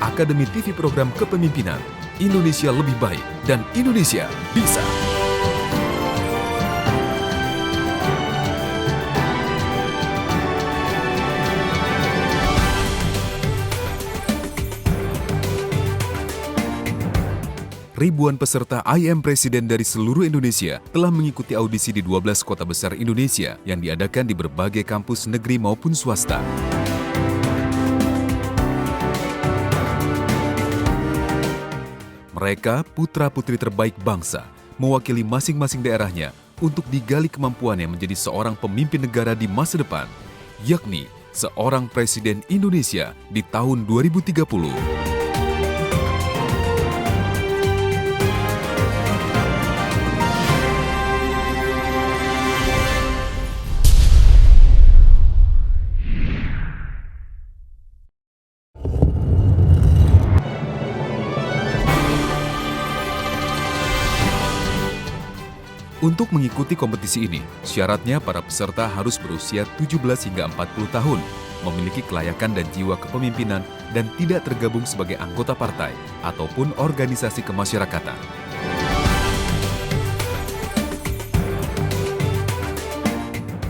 Akademi TV Program Kepemimpinan, Indonesia Lebih Baik dan Indonesia Bisa. Ribuan peserta I Am Presiden dari seluruh Indonesia telah mengikuti audisi di 12 kota besar Indonesia yang diadakan di berbagai kampus negeri maupun swasta. Mereka putra-putri terbaik bangsa, mewakili masing-masing daerahnya untuk digali kemampuannya menjadi seorang pemimpin negara di masa depan, yakni seorang presiden Indonesia di tahun 2030. Untuk mengikuti kompetisi ini, syaratnya para peserta harus berusia 17 hingga 40 tahun, memiliki kelayakan dan jiwa kepemimpinan, dan tidak tergabung sebagai anggota partai ataupun organisasi kemasyarakatan.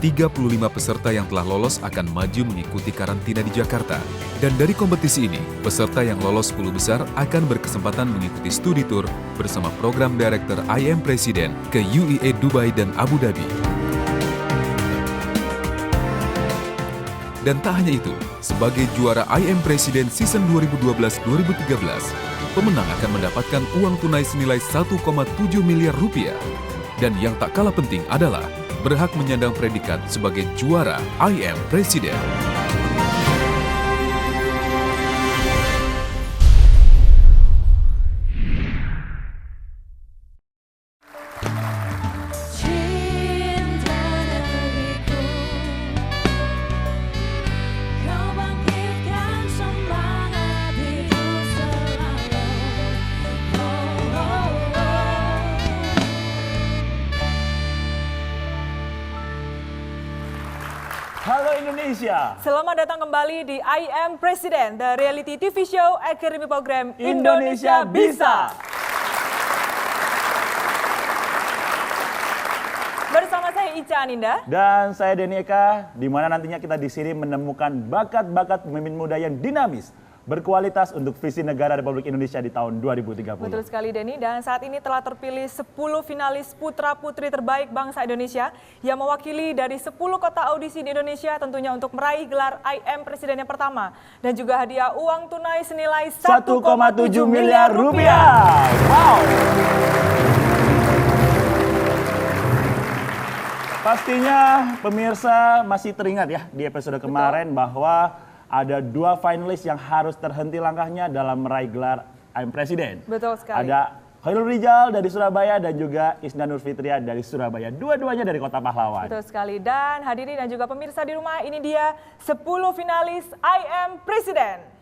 35 peserta yang telah lolos akan maju mengikuti karantina di Jakarta. Dan dari kompetisi ini, peserta yang lolos 10 besar akan berkesempatan mengikuti studi tour bersama Program Director I Am Presiden ke UEA Dubai dan Abu Dhabi. Dan tak hanya itu, sebagai juara I Am Presiden Season 2012-2013, pemenang akan mendapatkan uang tunai senilai 1,7 miliar rupiah. Dan yang tak kalah penting adalah berhak menyandang predikat sebagai juara I Am Presiden. Halo Indonesia. Selamat datang kembali di I Am Presiden, the reality TV show Academy Program Indonesia Bisa. Bersama saya Ica Aninda Dan saya Denny Eka, di mana nantinya kita di sini menemukan bakat-bakat pemimpin muda yang dinamis, berkualitas untuk visi negara Republik Indonesia di tahun 2030. Betul sekali Denny, dan saat ini telah terpilih 10 finalis putra-putri terbaik bangsa Indonesia yang mewakili dari 10 kota audisi di Indonesia tentunya untuk meraih gelar I Am Presiden yang pertama. Dan juga hadiah uang tunai senilai 1,7 miliar rupiah. Wow. Pastinya pemirsa masih teringat ya di episode kemarin bahwa ada 2 finalis yang harus terhenti langkahnya dalam meraih gelar I Am Presiden. Betul sekali. Ada Khairul Rijal dari Surabaya dan juga Isna Nur Fitria dari Surabaya. Dua-duanya dari Kota Pahlawan. Betul sekali. Dan hadirin dan juga pemirsa di rumah, ini dia 10 finalis I Am Presiden.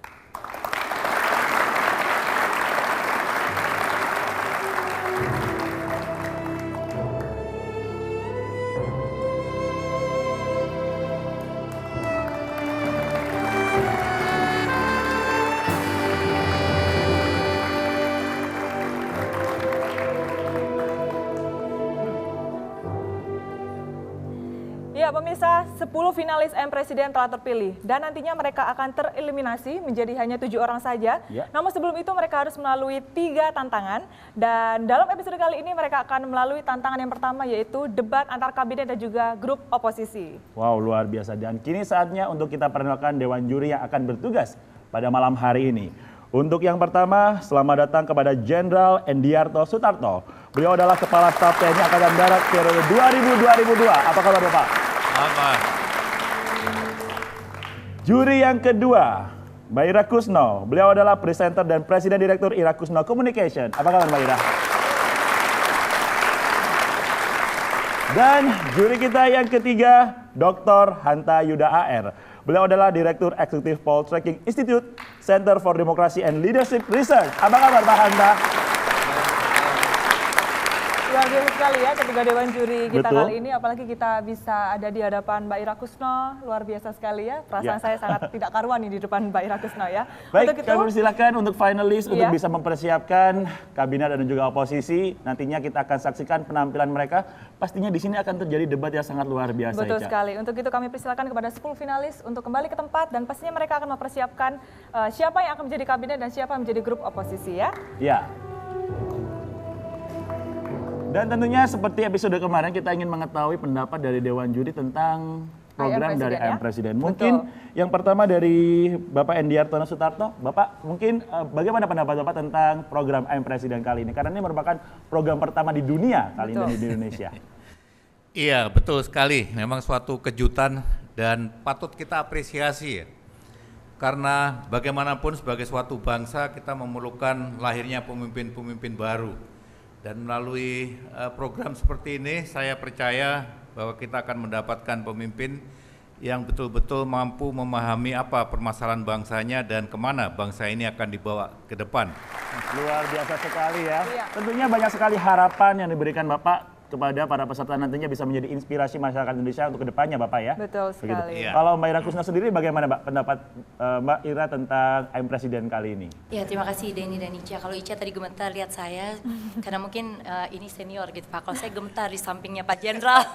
Ya pemirsa, 10 finalis I Am Presiden telah terpilih dan nantinya mereka akan tereliminasi menjadi hanya 7 orang saja. Ya. Namun sebelum itu mereka harus melalui 3 tantangan dan dalam episode kali ini mereka akan melalui tantangan yang pertama yaitu debat antar kabinet dan juga grup oposisi. Wow, luar biasa. Dan kini saatnya untuk kita perkenalkan Dewan Juri yang akan bertugas pada malam hari ini. Untuk yang pertama, selamat datang kepada Jenderal Endiarto Sutarto. Beliau adalah Kepala Staf TNI Angkatan Darat periode 2000-2002. Apa kabar Bapak? Selamat. Juri yang kedua, Mbak Ira Kusno. Beliau adalah presenter dan Presiden Direktur Ira Kusno Communication. Apa kabar Mbak Ira? Dan juri kita yang ketiga, Dr. Hanta Yuda AR. Beliau adalah Direktur Eksekutif Poll Tracking Institute, Center for Democracy and Leadership Research. Apa kabar Pak Hanta? Luar biasa sekali ya ketiga dewan juri kita Betul. kali ini, apalagi kita bisa ada di hadapan Mbak Ira Kusno, luar biasa sekali ya. Perasaan Ya. saya sangat tidak karuan nih di depan Mbak Ira Kusno ya. Baik, Untuk kami persilakan untuk finalis untuk Iya. bisa mempersiapkan kabinet dan juga oposisi. Nantinya kita akan saksikan penampilan mereka. Pastinya di sini akan terjadi debat yang sangat luar biasa, betul Ica. sekali. Untuk itu kami persilakan kepada 10 finalis untuk kembali ke tempat dan pastinya mereka akan mempersiapkan siapa yang akan menjadi kabinet dan siapa yang menjadi grup oposisi ya. Ya. Dan tentunya seperti episode kemarin kita ingin mengetahui pendapat dari Dewan Juri tentang program dari Presiden, IM ya? Presiden. Mungkin yang pertama dari Bapak Endiartono Sutarto. Bapak, mungkin bagaimana pendapat Bapak tentang program IM Presiden kali ini? Karena ini merupakan program pertama di dunia kali ini di Indonesia. Iya, betul sekali. Memang suatu kejutan dan patut kita apresiasi ya. Karena bagaimanapun sebagai suatu bangsa kita memerlukan lahirnya pemimpin-pemimpin baru. Dan melalui program seperti ini saya percaya bahwa kita akan mendapatkan pemimpin yang betul-betul mampu memahami apa permasalahan bangsanya dan kemana bangsa ini akan dibawa ke depan. Luar biasa sekali ya. Iya. Tentunya banyak sekali harapan yang diberikan Bapak kepada para peserta, nantinya bisa menjadi inspirasi masyarakat Indonesia untuk kedepannya Bapak ya. Betul sekali. Iya. Kalau Mbak Ira Kusno sendiri bagaimana Mbak pendapat Mbak Ira tentang IM Presiden kali ini? Ya, terima kasih Denny dan Ica. Kalau Ica tadi gemetar lihat saya, karena mungkin ini senior gitu Pak. Kalau saya gemetar di sampingnya Pak Jenderal.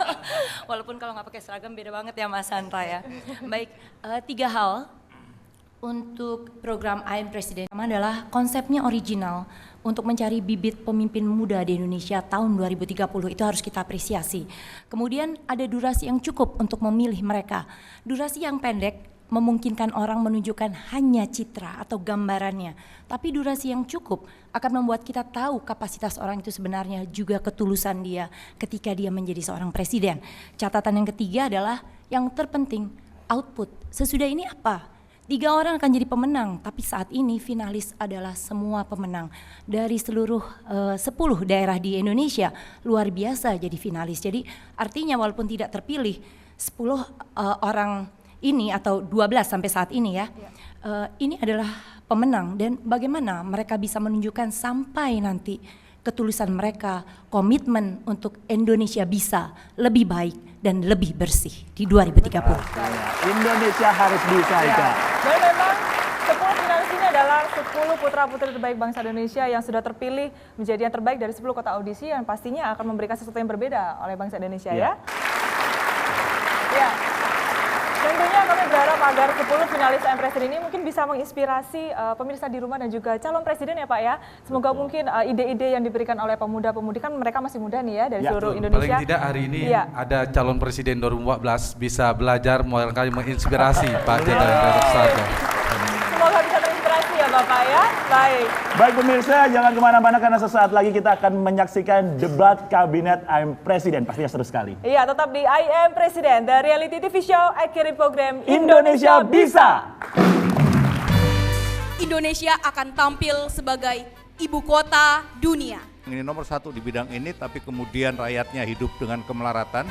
Walaupun kalau nggak pakai seragam beda banget ya Mas Sandra ya. Baik, 3 hal untuk program IM Presiden. Pertama adalah konsepnya original untuk mencari bibit pemimpin muda di Indonesia tahun 2030, itu harus kita apresiasi. Kemudian ada durasi yang cukup untuk memilih mereka. Durasi yang pendek memungkinkan orang menunjukkan hanya citra atau gambarannya. Tapi durasi yang cukup akan membuat kita tahu kapasitas orang itu sebenarnya, juga ketulusan dia ketika dia menjadi seorang presiden. Catatan yang ketiga adalah yang terpenting, output. Sesudah ini apa? 3 orang akan jadi pemenang, tapi saat ini finalis adalah semua pemenang. Dari seluruh 10 daerah di Indonesia, luar biasa jadi finalis. Jadi artinya walaupun tidak terpilih, 10 orang ini atau 12 sampai saat ini ya, ini adalah pemenang. Dan bagaimana mereka bisa menunjukkan sampai nanti ketulusan mereka, komitmen untuk Indonesia bisa lebih baik dan lebih bersih di 2030. Indonesia harus bisa, Ica. Dan memang 10 finalis ini adalah 10 putra-putri terbaik bangsa Indonesia yang sudah terpilih menjadi yang terbaik dari 10 kota audisi yang pastinya akan memberikan sesuatu yang berbeda oleh bangsa Indonesia ya. Ya. Tentunya kami berharap agar 10 finalis IM Presiden ini mungkin bisa menginspirasi pemirsa di rumah dan juga calon presiden ya Pak ya. Semoga mungkin ide-ide yang diberikan oleh pemuda-pemudi, kan mereka masih muda nih ya dari seluruh Indonesia. Paling tidak hari ini Iya. ada calon presiden 2014 bisa belajar mulai kali menginspirasi Pak Jenderal Sutarto. Semoga bisa terinspirasi ya Bapak ya. Baik. Baik pemirsa, jangan kemana-mana karena sesaat lagi kita akan menyaksikan debat kabinet IM Presiden. Pastinya seru sekali. Iya, tetap di IM Presiden, the reality TV show akhiri program Indonesia bisa! Indonesia akan tampil sebagai ibu kota dunia. Ini nomor 1 di bidang ini, tapi kemudian rakyatnya hidup dengan kemelaratan.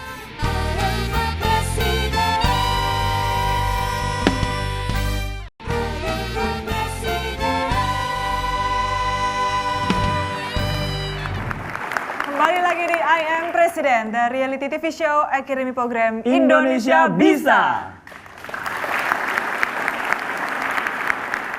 Kembali lagi di IM Presiden, the reality TV show akhiri program Indonesia bisa!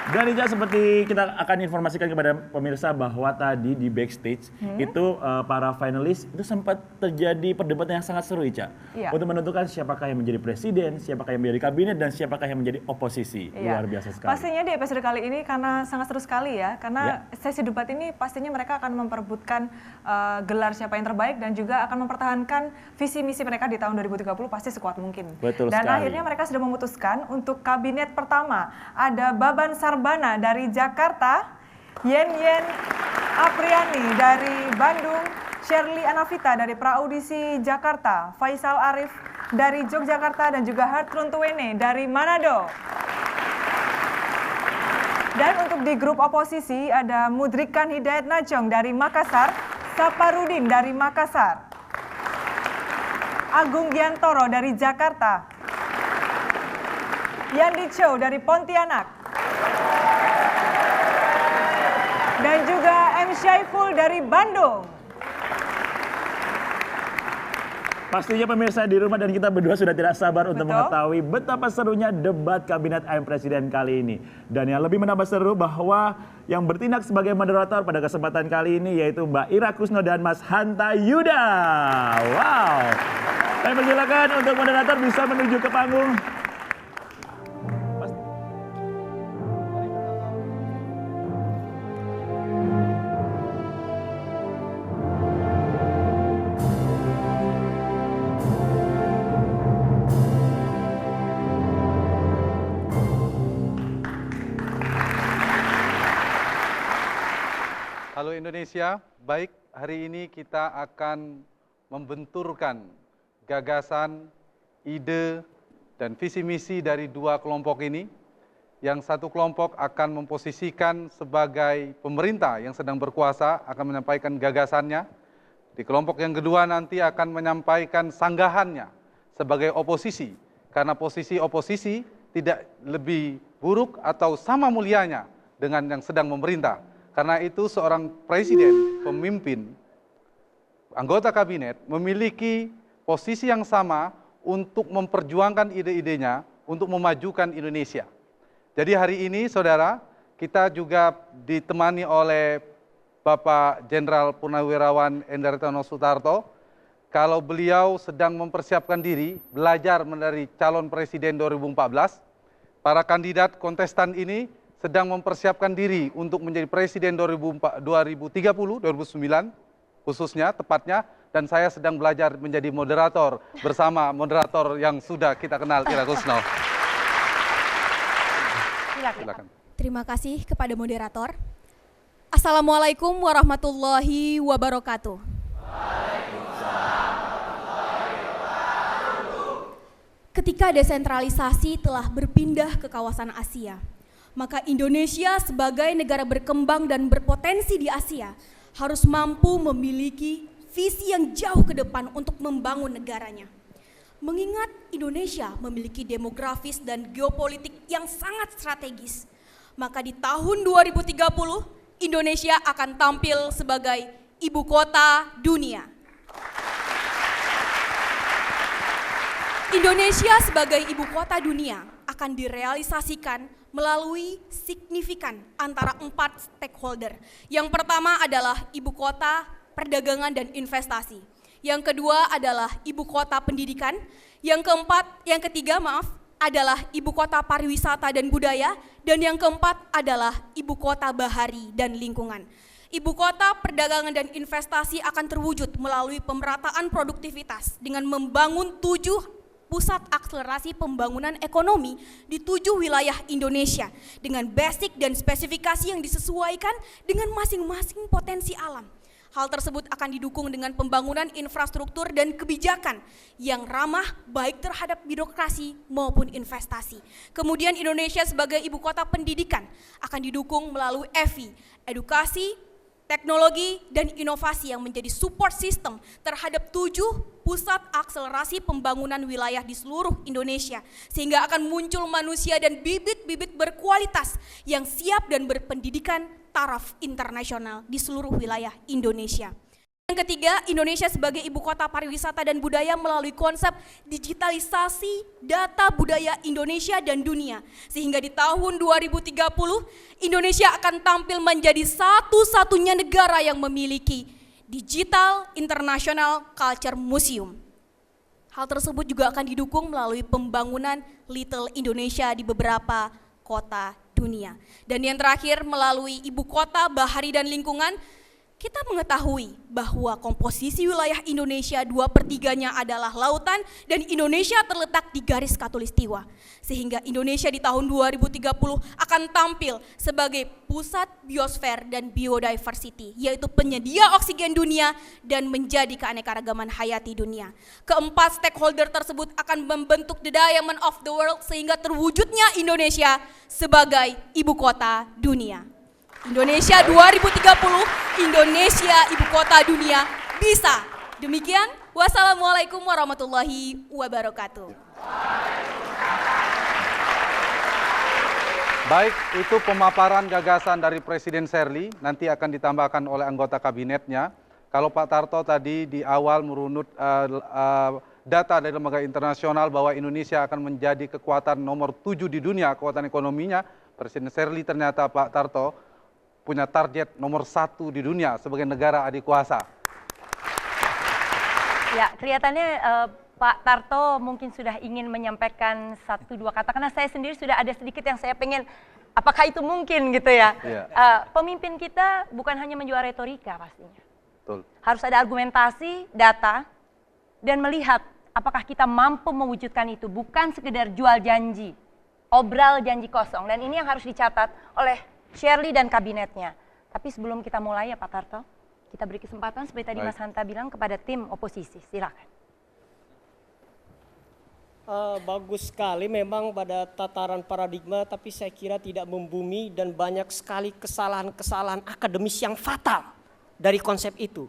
Dan Ica, seperti kita akan informasikan kepada pemirsa bahwa tadi di backstage itu para finalis itu sempat terjadi perdebatan yang sangat seru, Ica. Iya. Untuk menentukan siapakah yang menjadi presiden, siapakah yang menjadi kabinet, dan siapakah yang menjadi oposisi. Iya. Luar biasa sekali. Pastinya di episode kali ini karena sangat seru sekali ya, karena Ya. sesi debat ini pastinya mereka akan memperebutkan gelar siapa yang terbaik dan juga akan mempertahankan visi misi mereka di tahun 2030 pasti sekuat mungkin. Betul Dan sekali. akhirnya mereka sudah memutuskan untuk kabinet pertama ada Baban Sarbana dari Jakarta, Yen Apriani dari Bandung, Shirley Anavita dari Praudisi Jakarta, Faisal Arif dari Yogyakarta dan juga Hartrun Tuwene dari Manado. Dan untuk di grup oposisi ada Mudrikan Hidayat Najong dari Makassar, Saparudin dari Makassar, Agung Giantoro dari Jakarta, Yandi Chow dari Pontianak, dan juga M. Syaiful dari Bandung. Pastinya pemirsa di rumah dan kita berdua sudah tidak sabar untuk Betul. mengetahui betapa serunya debat kabinet AM Presiden kali ini. Dan yang lebih menambah seru bahwa yang bertindak sebagai moderator pada kesempatan kali ini yaitu Mbak Ira Kusno dan Mas Hanta Yuda. Wow. Saya persilakan untuk moderator bisa menuju ke panggung. Halo Indonesia, baik hari ini kita akan membenturkan gagasan, ide, dan visi misi dari dua kelompok ini. Yang satu kelompok akan memposisikan sebagai pemerintah yang sedang berkuasa, akan menyampaikan gagasannya. Di kelompok yang kedua nanti akan menyampaikan sanggahannya sebagai oposisi, karena posisi oposisi tidak lebih buruk atau sama mulianya dengan yang sedang memerintah. Karena itu seorang presiden, pemimpin, anggota kabinet memiliki posisi yang sama untuk memperjuangkan ide-idenya untuk memajukan Indonesia. Jadi hari ini saudara, kita juga ditemani oleh Bapak Jenderal Purnawirawan Endartono Sutarto. Kalau beliau sedang mempersiapkan diri, belajar dari calon presiden 2014, para kandidat kontestan ini sedang mempersiapkan diri untuk menjadi presiden 2030, 2009 khususnya tepatnya, dan saya sedang belajar menjadi moderator bersama moderator yang sudah kita kenal, Ira Kusno. Silakan. Terima kasih kepada moderator. Assalamualaikum warahmatullahi wabarakatuh. Ketika desentralisasi telah berpindah ke kawasan Asia, maka Indonesia sebagai negara berkembang dan berpotensi di Asia harus mampu memiliki visi yang jauh ke depan untuk membangun negaranya. Mengingat Indonesia memiliki demografis dan geopolitik yang sangat strategis, maka di tahun 2030 Indonesia akan tampil sebagai ibu kota dunia. Indonesia sebagai ibu kota dunia akan direalisasikan melalui signifikan antara 4 stakeholder. Yang pertama adalah ibu kota perdagangan dan investasi. Yang kedua adalah ibu kota pendidikan. Yang ketiga adalah ibu kota pariwisata dan budaya. Dan yang keempat adalah ibu kota bahari dan lingkungan. Ibu kota perdagangan dan investasi akan terwujud melalui pemerataan produktivitas dengan membangun 7 pusat akselerasi pembangunan ekonomi di 7 wilayah Indonesia dengan basic dan spesifikasi yang disesuaikan dengan masing-masing potensi alam. Hal tersebut akan didukung dengan pembangunan infrastruktur dan kebijakan yang ramah baik terhadap birokrasi maupun investasi. Kemudian Indonesia sebagai ibu kota pendidikan akan didukung melalui EVI, edukasi, teknologi, dan inovasi yang menjadi support system terhadap 7 pusat akselerasi pembangunan wilayah di seluruh Indonesia, sehingga akan muncul manusia dan bibit-bibit berkualitas yang siap dan berpendidikan taraf internasional di seluruh wilayah Indonesia. Yang ketiga, Indonesia sebagai ibu kota pariwisata dan budaya melalui konsep digitalisasi data budaya Indonesia dan dunia. Sehingga di tahun 2030, Indonesia akan tampil menjadi satu-satunya negara yang memiliki Digital International Culture Museum. Hal tersebut juga akan didukung melalui pembangunan Little Indonesia di beberapa kota dunia. Dan yang terakhir, melalui ibu kota bahari dan lingkungan, kita mengetahui bahwa komposisi wilayah Indonesia 2/3-nya adalah lautan dan Indonesia terletak di garis khatulistiwa. Sehingga Indonesia di tahun 2030 akan tampil sebagai pusat biosfer dan biodiversity, yaitu penyedia oksigen dunia dan menjadi keanekaragaman hayati dunia. Keempat stakeholder tersebut akan membentuk the diamond of the world sehingga terwujudnya Indonesia sebagai ibu kota dunia. Indonesia 2030, Indonesia ibu kota dunia bisa. Demikian, wassalamualaikum warahmatullahi wabarakatuh. Baik, itu pemaparan gagasan dari Presiden Shirley, nanti akan ditambahkan oleh anggota kabinetnya. Kalau Pak Tarto tadi di awal merunut data dari lembaga internasional bahwa Indonesia akan menjadi kekuatan nomor 7 di dunia, kekuatan ekonominya, Presiden Shirley ternyata Pak Tarto punya target nomor 1 di dunia sebagai negara adikuasa. Ya, kelihatannya Pak Tarto mungkin sudah ingin menyampaikan 1-2 kata, karena saya sendiri sudah ada sedikit yang saya pengen, apakah itu mungkin gitu ya. Iya. Pemimpin kita bukan hanya menjual retorika pastinya. Betul. Harus ada argumentasi, data, dan melihat apakah kita mampu mewujudkan itu, bukan sekedar jual janji, obral janji kosong. Dan ini yang harus dicatat oleh Shirley dan kabinetnya. Tapi sebelum kita mulai ya Pak Tarto, kita beri kesempatan seperti tadi Mas Hanta bilang kepada tim oposisi, silakan. Bagus sekali memang pada tataran paradigma, tapi saya kira tidak membumi dan banyak sekali kesalahan-kesalahan akademis yang fatal dari konsep itu.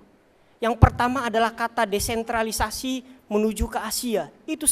Yang pertama adalah kata desentralisasi menuju ke Asia. Itu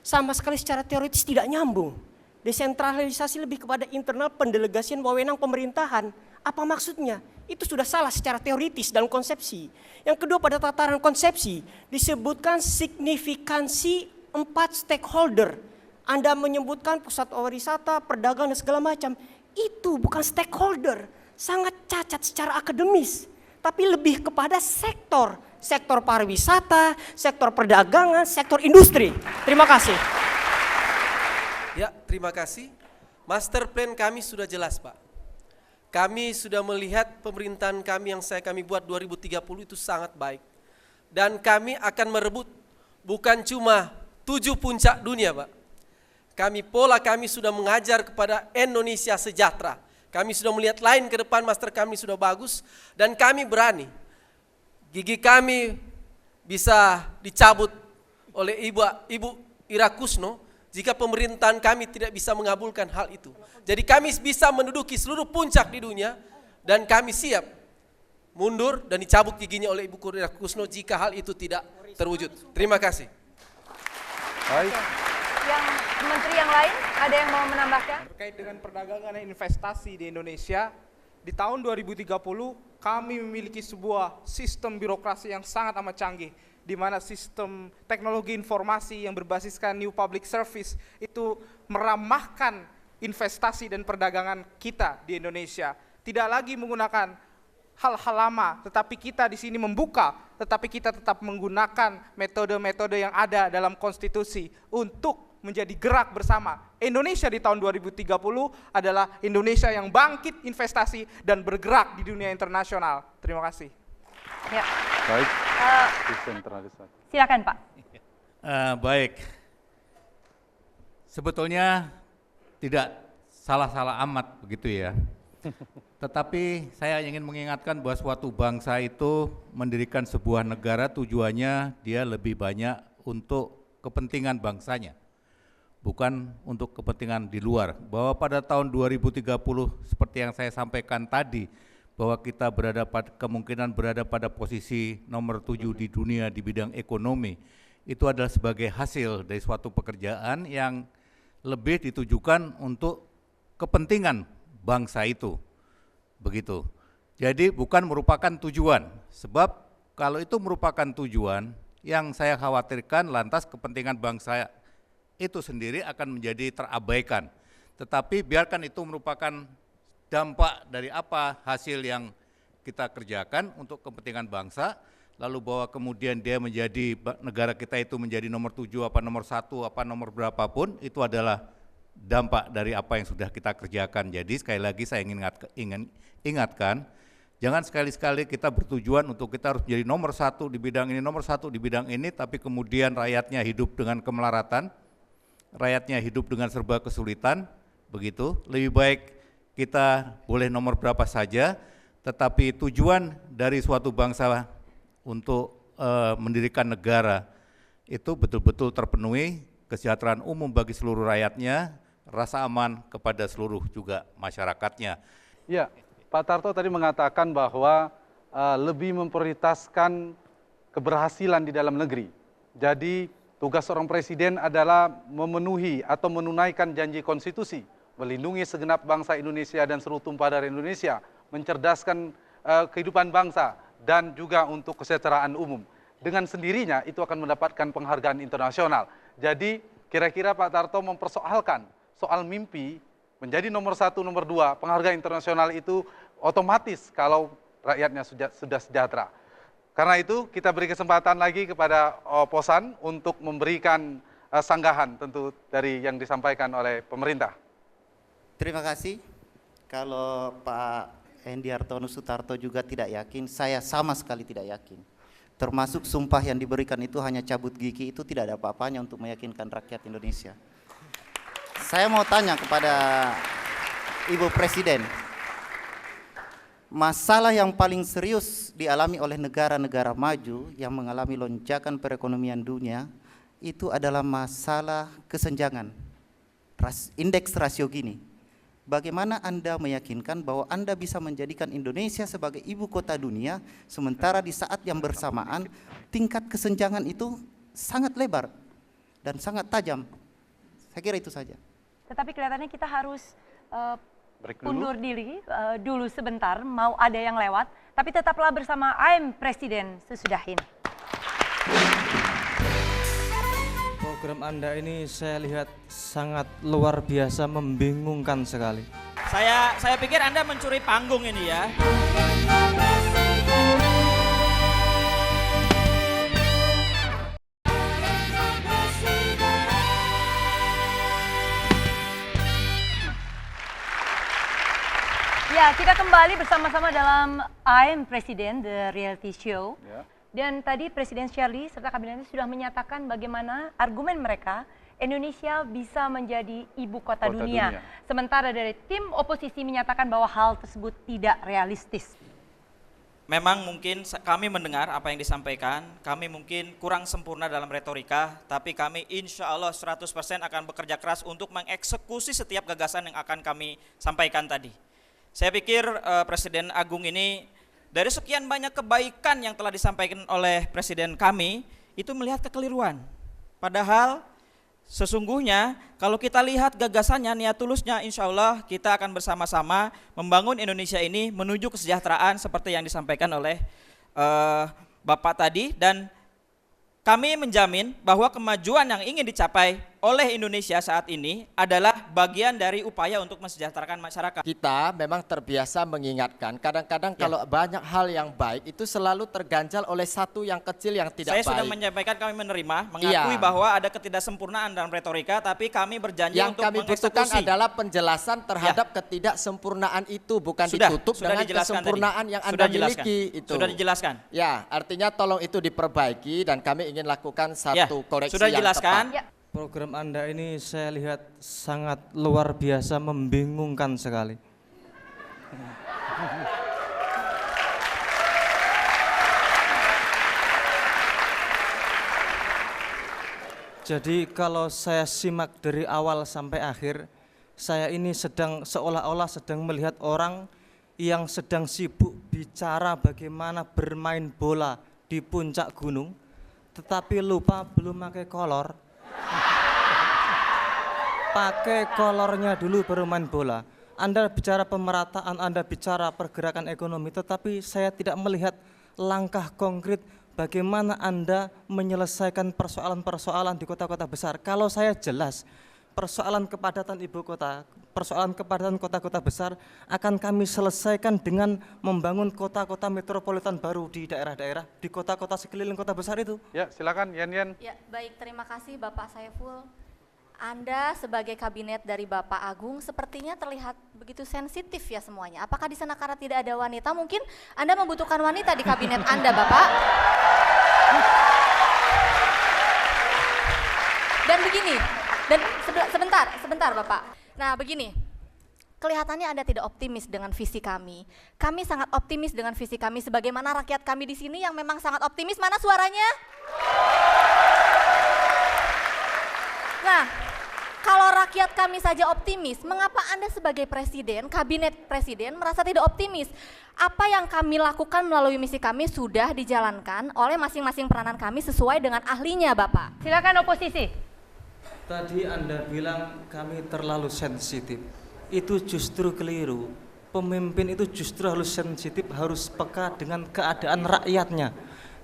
sama sekali secara teoritis tidak nyambung. Desentralisasi lebih kepada internal pendelegasian wewenang pemerintahan. Apa maksudnya? Itu sudah salah secara teoritis dan konsepsi. Yang kedua pada tataran konsepsi disebutkan signifikansi 4 stakeholder. Anda menyebutkan pusat wisata, perdagangan dan segala macam. Itu bukan stakeholder. Sangat cacat secara akademis. Tapi lebih kepada sektor. Sektor pariwisata, sektor perdagangan, sektor industri. Terima kasih. Ya, terima kasih. Master plan kami sudah jelas, Pak. Kami sudah melihat pemerintahan kami yang kami buat 2030 itu sangat baik. Dan kami akan merebut bukan cuma 7 puncak dunia, Pak. Kami sudah mengajar kepada Indonesia sejahtera. Kami sudah melihat lain ke depan, master kami sudah bagus. Dan kami berani. Gigi kami bisa dicabut oleh Ibu Ira Kusno jika pemerintahan kami tidak bisa mengabulkan hal itu. Jadi kami bisa menduduki seluruh puncak di dunia dan kami siap mundur dan dicabut giginya oleh Ibu Ira Kusno jika hal itu tidak terwujud. Terima kasih. Baik. Yang menteri yang lain ada yang mau menambahkan? Terkait dengan perdagangan dan investasi di Indonesia, di tahun 2030 kami memiliki sebuah sistem birokrasi yang sangat amat canggih, di mana sistem teknologi informasi yang berbasiskan New Public Service itu meramahkan investasi dan perdagangan kita di Indonesia. Tidak lagi menggunakan hal-hal lama, tetapi kita di sini membuka, tetapi kita tetap menggunakan metode-metode yang ada dalam konstitusi untuk menjadi gerak bersama. Indonesia di tahun 2030 adalah Indonesia yang bangkit investasi dan bergerak di dunia internasional. Terima kasih. Ya. Baik. Desentralisasi. Silakan Pak. Baik. Sebetulnya tidak salah-salah amat begitu ya. Tetapi saya ingin mengingatkan bahwa suatu bangsa itu mendirikan sebuah negara tujuannya dia lebih banyak untuk kepentingan bangsanya, bukan untuk kepentingan di luar. Bahwa pada tahun 2030 seperti yang saya sampaikan tadi, bahwa kita kemungkinan berada pada posisi nomor 7 di dunia di bidang ekonomi, itu adalah sebagai hasil dari suatu pekerjaan yang lebih ditujukan untuk kepentingan bangsa itu. Begitu. Jadi bukan merupakan tujuan, sebab kalau itu merupakan tujuan, yang saya khawatirkan lantas kepentingan bangsa itu sendiri akan menjadi terabaikan. Tetapi biarkan itu merupakan dampak dari apa hasil yang kita kerjakan untuk kepentingan bangsa, lalu bahwa kemudian dia menjadi, negara kita itu menjadi nomor 7, apa nomor 1, apa nomor berapapun, itu adalah dampak dari apa yang sudah kita kerjakan. Jadi sekali lagi saya ingin ingatkan, jangan sekali-sekali kita bertujuan untuk kita harus menjadi nomor 1 di bidang ini, nomor 1 di bidang ini, tapi kemudian rakyatnya hidup dengan kemelaratan, rakyatnya hidup dengan serba kesulitan, begitu. Lebih baik kita boleh nomor berapa saja, tetapi tujuan dari suatu bangsa untuk mendirikan negara itu betul-betul terpenuhi, kesejahteraan umum bagi seluruh rakyatnya, rasa aman kepada seluruh juga masyarakatnya. Ya, Pak Tarto tadi mengatakan bahwa lebih memprioritaskan keberhasilan di dalam negeri. Jadi tugas seorang presiden adalah memenuhi atau menunaikan janji konstitusi, melindungi segenap bangsa Indonesia dan seluruh tumpah darah Indonesia, mencerdaskan kehidupan bangsa dan juga untuk kesejahteraan umum. Dengan sendirinya itu akan mendapatkan penghargaan internasional. Jadi kira-kira Pak Tarto mempersoalkan soal mimpi menjadi nomor 1, nomor 2, penghargaan internasional itu otomatis kalau rakyatnya sudah sejahtera. Karena itu kita beri kesempatan lagi kepada Posan untuk memberikan sanggahan tentu dari yang disampaikan oleh pemerintah. Terima kasih. Kalau Pak Endiarto Sutarto juga tidak yakin, saya sama sekali tidak yakin. Termasuk sumpah yang diberikan itu hanya cabut gigi, itu tidak ada apa-apanya untuk meyakinkan rakyat Indonesia. Saya mau tanya kepada Ibu Presiden, masalah yang paling serius dialami oleh negara-negara maju yang mengalami lonjakan perekonomian dunia itu adalah masalah kesenjangan, indeks rasio Gini. Bagaimana Anda meyakinkan bahwa Anda bisa menjadikan Indonesia sebagai ibu kota dunia, sementara di saat yang bersamaan tingkat kesenjangan itu sangat lebar dan sangat tajam? Saya kira itu saja. Tetapi kelihatannya kita harus undur diri dulu sebentar, mau ada yang lewat, tapi tetaplah bersama I'm Presiden sesudah ini. Program Anda ini saya lihat sangat luar biasa, membingungkan sekali. Saya pikir Anda mencuri panggung ini ya. Ya, kita kembali bersama-sama dalam I'm Presiden, the reality show. Ya. Dan tadi Presiden Shirley serta kabinetnya sudah menyatakan bagaimana argumen mereka Indonesia bisa menjadi ibu kota dunia. Sementara dari tim oposisi menyatakan bahwa hal tersebut tidak realistis. Memang mungkin kami mendengar apa yang disampaikan, kami mungkin kurang sempurna dalam retorika, tapi kami insya Allah 100% akan bekerja keras untuk mengeksekusi setiap gagasan yang akan kami sampaikan tadi. Saya pikir Presiden Agung ini dari sekian banyak kebaikan yang telah disampaikan oleh Presiden kami, itu melihat kekeliruan. Padahal sesungguhnya kalau kita lihat gagasannya, niat tulusnya, insya Allah kita akan bersama-sama membangun Indonesia ini menuju kesejahteraan seperti yang disampaikan oleh Bapak tadi. Dan kami menjamin bahwa kemajuan yang ingin dicapai oleh Indonesia saat ini adalah bagian dari upaya untuk mensejahterakan masyarakat. Kita memang terbiasa mengingatkan, kadang-kadang kalau banyak hal yang baik itu selalu terganjal oleh satu yang kecil yang tidak baik. Saya sudah menyampaikan kami menerima, mengakui bahwa ada ketidaksempurnaan dalam retorika, tapi kami berjanji yang untuk kami butuhkan adalah penjelasan terhadap ketidaksempurnaan itu, bukan ditutup dengan kesempurnaan yang Anda miliki itu. Sudah dijelaskan. Ya, artinya tolong itu diperbaiki dan kami ingin lakukan satu koreksi sudah yang dijelaskan. tepat. Program Anda ini saya lihat sangat luar biasa, membingungkan sekali. Jadi kalau saya simak dari awal sampai akhir, saya ini seolah-olah sedang melihat orang yang sedang sibuk bicara bagaimana bermain bola di puncak gunung, tetapi lupa belum pakai kolor. Pakai kolornya dulu baru main bola. Anda bicara pemerataan, Anda bicara pergerakan ekonomi, tetapi saya tidak melihat langkah konkret bagaimana Anda menyelesaikan persoalan-persoalan di kota-kota besar. Kalau saya jelas, persoalan kepadatan ibu kota, persoalan kepadatan kota-kota besar akan kami selesaikan dengan membangun kota-kota metropolitan baru di daerah-daerah, di kota-kota sekeliling kota besar itu. Ya, silakan Yan. Ya, baik, terima kasih Bapak Saiful. Anda sebagai kabinet dari Bapak Agung sepertinya terlihat begitu sensitif ya semuanya. Apakah di sana karena tidak ada wanita? Mungkin Anda membutuhkan wanita di kabinet Anda, Bapak. Dan begini, dan sebentar Bapak. Nah begini, kelihatannya Anda tidak optimis dengan visi kami. Kami sangat optimis dengan visi kami, sebagaimana rakyat kami di sini yang memang sangat optimis. Mana suaranya? Nah, kalau rakyat kami saja optimis, mengapa Anda sebagai presiden, kabinet presiden merasa tidak optimis? Apa yang kami lakukan melalui misi kami sudah dijalankan oleh masing-masing peranan kami sesuai dengan ahlinya, Bapak. Silakan oposisi. Tadi Anda bilang kami terlalu sensitif. Itu justru keliru. pemimpin itu justru harus sensitif, harus peka dengan keadaan rakyatnya.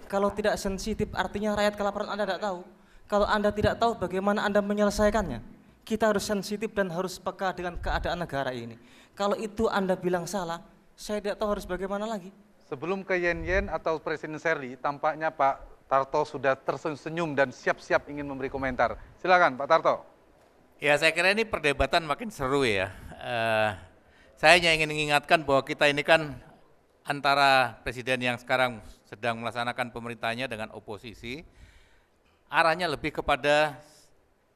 Kalau tidak sensitif artinya rakyat kelaparan Anda tidak tahu. Kalau Anda tidak tahu bagaimana Anda menyelesaikannya. Kita harus sensitif dan harus peka dengan keadaan negara ini. Kalau itu Anda bilang salah, saya tidak tahu harus bagaimana lagi. Sebelum ke Yen atau Presiden Shirley, tampaknya Pak Tarto sudah tersenyum dan siap-siap ingin memberi komentar. Silakan Pak Tarto. Ya, saya kira ini perdebatan makin seru ya. Saya hanya ingin mengingatkan bahwa kita ini kan antara presiden yang sekarang sedang melaksanakan pemerintahnya dengan oposisi, arahnya lebih kepada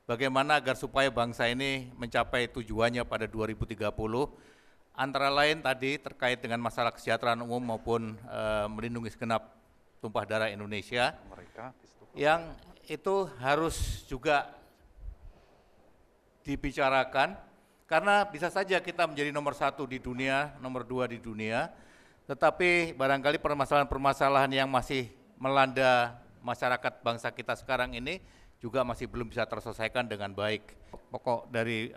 bagaimana agar supaya bangsa ini mencapai tujuannya pada 2030, antara lain tadi terkait dengan masalah kesejahteraan umum maupun melindungi segenap tumpah darah Indonesia, yang itu harus juga dibicarakan, karena bisa saja kita menjadi nomor 1 di dunia, nomor 2 di dunia, tetapi barangkali permasalahan-permasalahan yang masih melanda masyarakat bangsa kita sekarang ini juga masih belum bisa terselesaikan dengan baik. Pokok dari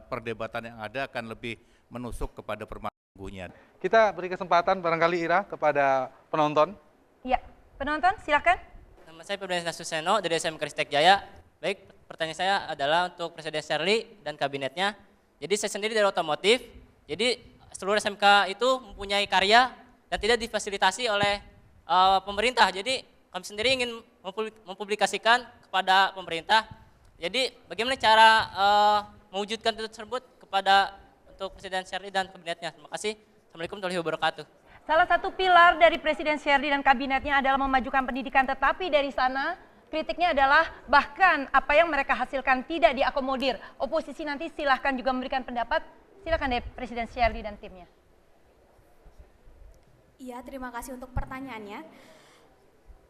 perdebatan yang ada akan lebih menusuk kepada permasalahan. Kita beri kesempatan barangkali Ira kepada penonton. Ya, penonton silakan. Nama saya Febrian Suseno dari SMK Ristek Jaya. Baik, pertanyaan saya adalah untuk Presiden Shirley dan kabinetnya. Jadi saya sendiri dari otomotif, jadi seluruh SMK itu mempunyai karya dan tidak difasilitasi oleh pemerintah. Jadi kami sendiri ingin mempublikasikan kepada pemerintah. Jadi bagaimana cara mewujudkan itu tersebut kepada untuk Presiden Shirley dan kabinetnya. Terima kasih. Assalamualaikum warahmatullahi wabarakatuh. Salah satu pilar dari Presiden Shirley dan kabinetnya adalah memajukan pendidikan, tetapi dari sana kritiknya adalah bahkan apa yang mereka hasilkan tidak diakomodir. Oposisi nanti silahkan juga memberikan pendapat. Silakan dari Presiden Shirley dan timnya. Iya, terima kasih untuk pertanyaannya.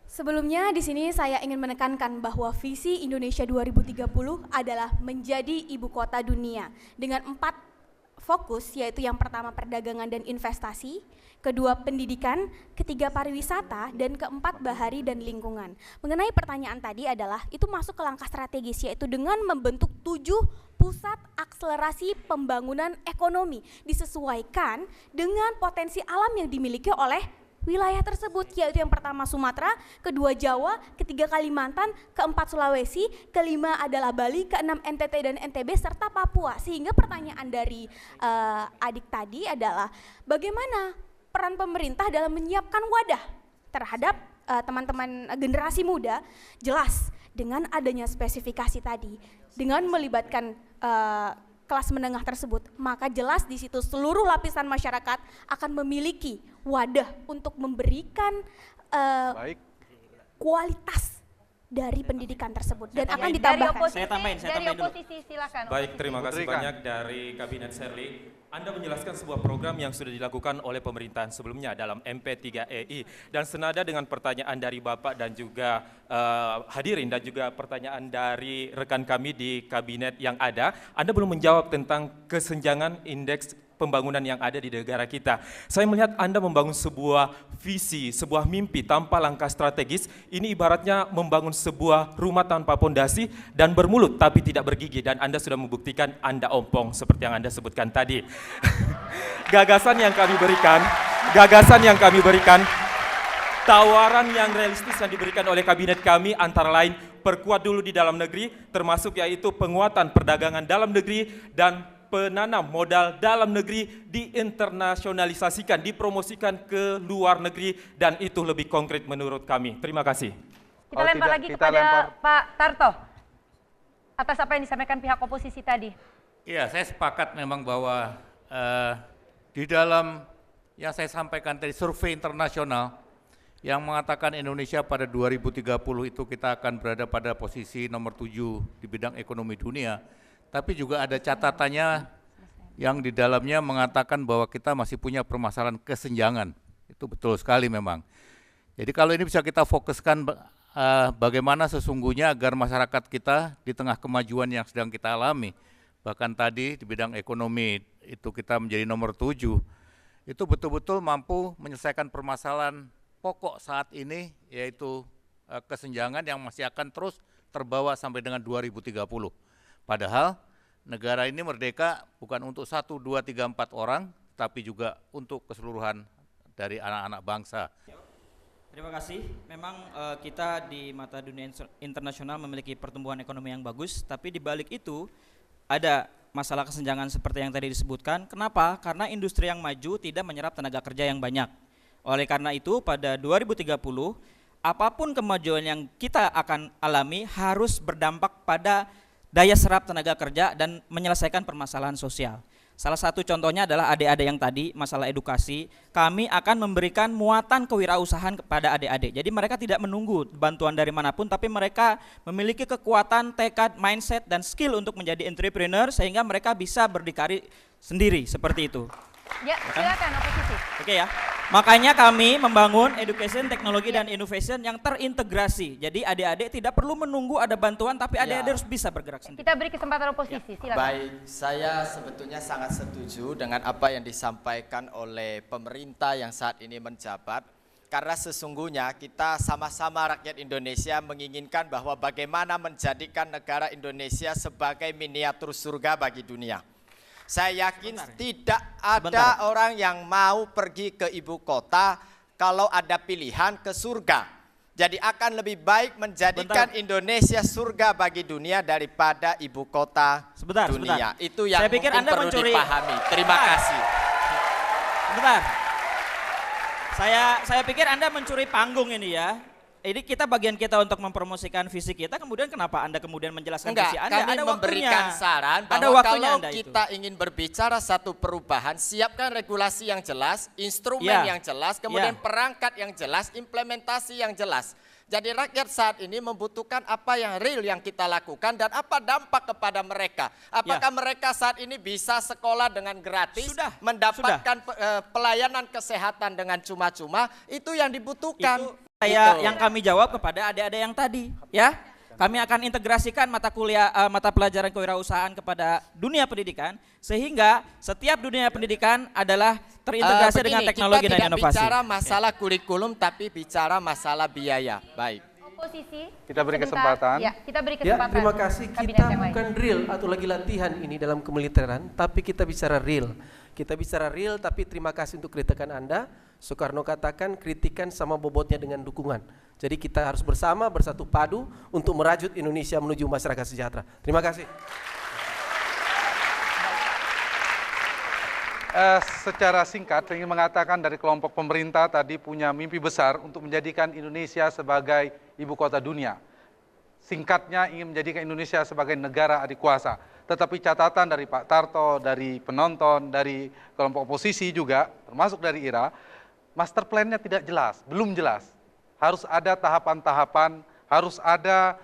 Sebelumnya di sini saya ingin menekankan bahwa visi Indonesia 2030 adalah menjadi ibu kota dunia dengan 4 fokus, yaitu yang pertama perdagangan dan investasi, kedua pendidikan, ketiga pariwisata, dan keempat bahari dan lingkungan. Mengenai pertanyaan tadi adalah itu masuk ke langkah strategis, yaitu dengan membentuk 7 pusat akselerasi pembangunan ekonomi disesuaikan dengan potensi alam yang dimiliki oleh wilayah tersebut, yaitu yang pertama Sumatera, kedua Jawa, ketiga Kalimantan, keempat Sulawesi, kelima adalah Bali, keenam NTT dan NTB, serta Papua. Sehingga pertanyaan dari adik tadi adalah bagaimana peran pemerintah dalam menyiapkan wadah terhadap teman-teman generasi muda. Jelas dengan adanya spesifikasi tadi, dengan melibatkan kelas menengah tersebut, maka jelas di situ seluruh lapisan masyarakat akan memiliki wadah untuk memberikan kualitas dari pendidikan tersebut dan akan ditambahkan. Saya tambahin dulu. Silakan. Baik, terima kasih banyak dari Kabinet Shirley. Anda menjelaskan sebuah program yang sudah dilakukan oleh pemerintahan sebelumnya dalam MP3EI, dan senada dengan pertanyaan dari Bapak dan juga hadirin dan juga pertanyaan dari rekan kami di kabinet yang ada, Anda belum menjawab tentang kesenjangan indeks pembangunan yang ada di negara kita. Saya melihat Anda membangun sebuah visi, sebuah mimpi tanpa langkah strategis. Ini ibaratnya membangun sebuah rumah tanpa pondasi dan bermulut tapi tidak bergigi, dan Anda sudah membuktikan Anda ompong seperti yang Anda sebutkan tadi. Gagasan yang kami berikan, tawaran yang realistis yang diberikan oleh kabinet kami antara lain perkuat dulu di dalam negeri, termasuk yaitu penguatan perdagangan dalam negeri dan penanam modal dalam negeri diinternasionalisasikan, dipromosikan ke luar negeri, dan itu lebih konkret menurut kami. Terima kasih. Kita lempar lagi kepada Pak Tarto atas apa yang disampaikan pihak oposisi tadi. Iya, saya sepakat memang bahwa di dalam yang saya sampaikan tadi survei internasional yang mengatakan Indonesia pada 2030 itu kita akan berada pada posisi nomor 7 di bidang ekonomi dunia. Tapi juga ada catatannya yang di dalamnya mengatakan bahwa kita masih punya permasalahan kesenjangan. Itu betul sekali memang. Jadi kalau ini bisa kita fokuskan bagaimana sesungguhnya agar masyarakat kita di tengah kemajuan yang sedang kita alami, bahkan tadi di bidang ekonomi itu kita menjadi nomor 7, itu betul-betul mampu menyelesaikan permasalahan pokok saat ini, yaitu kesenjangan yang masih akan terus terbawa sampai dengan 2030. Padahal negara ini merdeka bukan untuk 1, 2, 3, 4 orang, tapi juga untuk keseluruhan dari anak-anak bangsa. Terima kasih. Memang kita di mata dunia internasional memiliki pertumbuhan ekonomi yang bagus, tapi di balik itu ada masalah kesenjangan seperti yang tadi disebutkan. Kenapa? Karena industri yang maju tidak menyerap tenaga kerja yang banyak. Oleh karena itu pada 2030 apapun kemajuan yang kita akan alami harus berdampak pada daya serap tenaga kerja dan menyelesaikan permasalahan sosial. Salah satu contohnya adalah adik-adik yang tadi, masalah edukasi. Kami akan memberikan muatan kewirausahaan kepada adik-adik. Jadi mereka tidak menunggu bantuan dari manapun, tapi mereka memiliki kekuatan, tekad, mindset, dan skill untuk menjadi entrepreneur sehingga mereka bisa berdikari sendiri, seperti itu. Ya, silakan oposisi. Oke ya. Makanya kami membangun education, teknologi, dan innovation yang terintegrasi. Jadi adik-adik tidak perlu menunggu ada bantuan, tapi adik-adik harus bisa bergerak sendiri. Kita beri kesempatan oposisi, silakan. Baik, saya sebetulnya sangat setuju dengan apa yang disampaikan oleh pemerintah yang saat ini menjabat. Karena sesungguhnya kita sama-sama rakyat Indonesia menginginkan bahwa bagaimana menjadikan negara Indonesia sebagai miniatur surga bagi dunia. Saya yakin tidak ada orang yang mau pergi ke ibu kota kalau ada pilihan ke surga. Jadi akan lebih baik menjadikan Indonesia surga bagi dunia daripada ibu kota dunia. Itu yang saya pikir mungkin Anda perlu mencuri. dipahami. Terima kasih. Sebentar. Saya pikir Anda mencuri panggung ini ya. Ini kita bagian kita untuk mempromosikan visi kita, kemudian kenapa Anda kemudian menjelaskan Enggak, visi Anda? kami ada memberikan waktunya. saran Ada bahwa waktunya kalau Anda kita ingin berbicara satu perubahan, siapkan regulasi yang jelas, instrumen yang jelas, kemudian perangkat yang jelas, implementasi yang jelas. Jadi rakyat saat ini membutuhkan apa yang real yang kita lakukan dan apa dampak kepada mereka. Apakah mereka saat ini bisa sekolah dengan gratis, mendapatkan pelayanan kesehatan dengan cuma-cuma, itu yang dibutuhkan. Yang kami jawab kepada adik-adik yang tadi, ya. Kami akan integrasikan mata pelajaran kewirausahaan kepada dunia pendidikan sehingga setiap dunia pendidikan adalah terintegrasi dengan teknologi dan inovasi. Kita tidak bicara masalah kurikulum tapi bicara masalah biaya. Baik. Oposisi. Kita beri kesempatan. Ya, kita beri Ya, kesempatan. terima kasih. Kita bukan drill atau lagi latihan ini dalam kemiliteran, tapi kita bicara real. Kita bicara real, tapi terima kasih untuk kritikan Anda. Soekarno katakan kritikan sama bobotnya dengan dukungan. Jadi kita harus bersama, bersatu padu untuk merajut Indonesia menuju masyarakat sejahtera. Terima kasih. Secara singkat, saya ingin mengatakan dari kelompok pemerintah tadi punya mimpi besar untuk menjadikan Indonesia sebagai ibu kota dunia. Singkatnya ingin menjadikan Indonesia sebagai negara adikuasa. Tetapi catatan dari Pak Tarto, dari penonton, dari kelompok oposisi juga, termasuk dari IRA, master plan-nya tidak jelas, belum jelas. Harus ada tahapan-tahapan, harus ada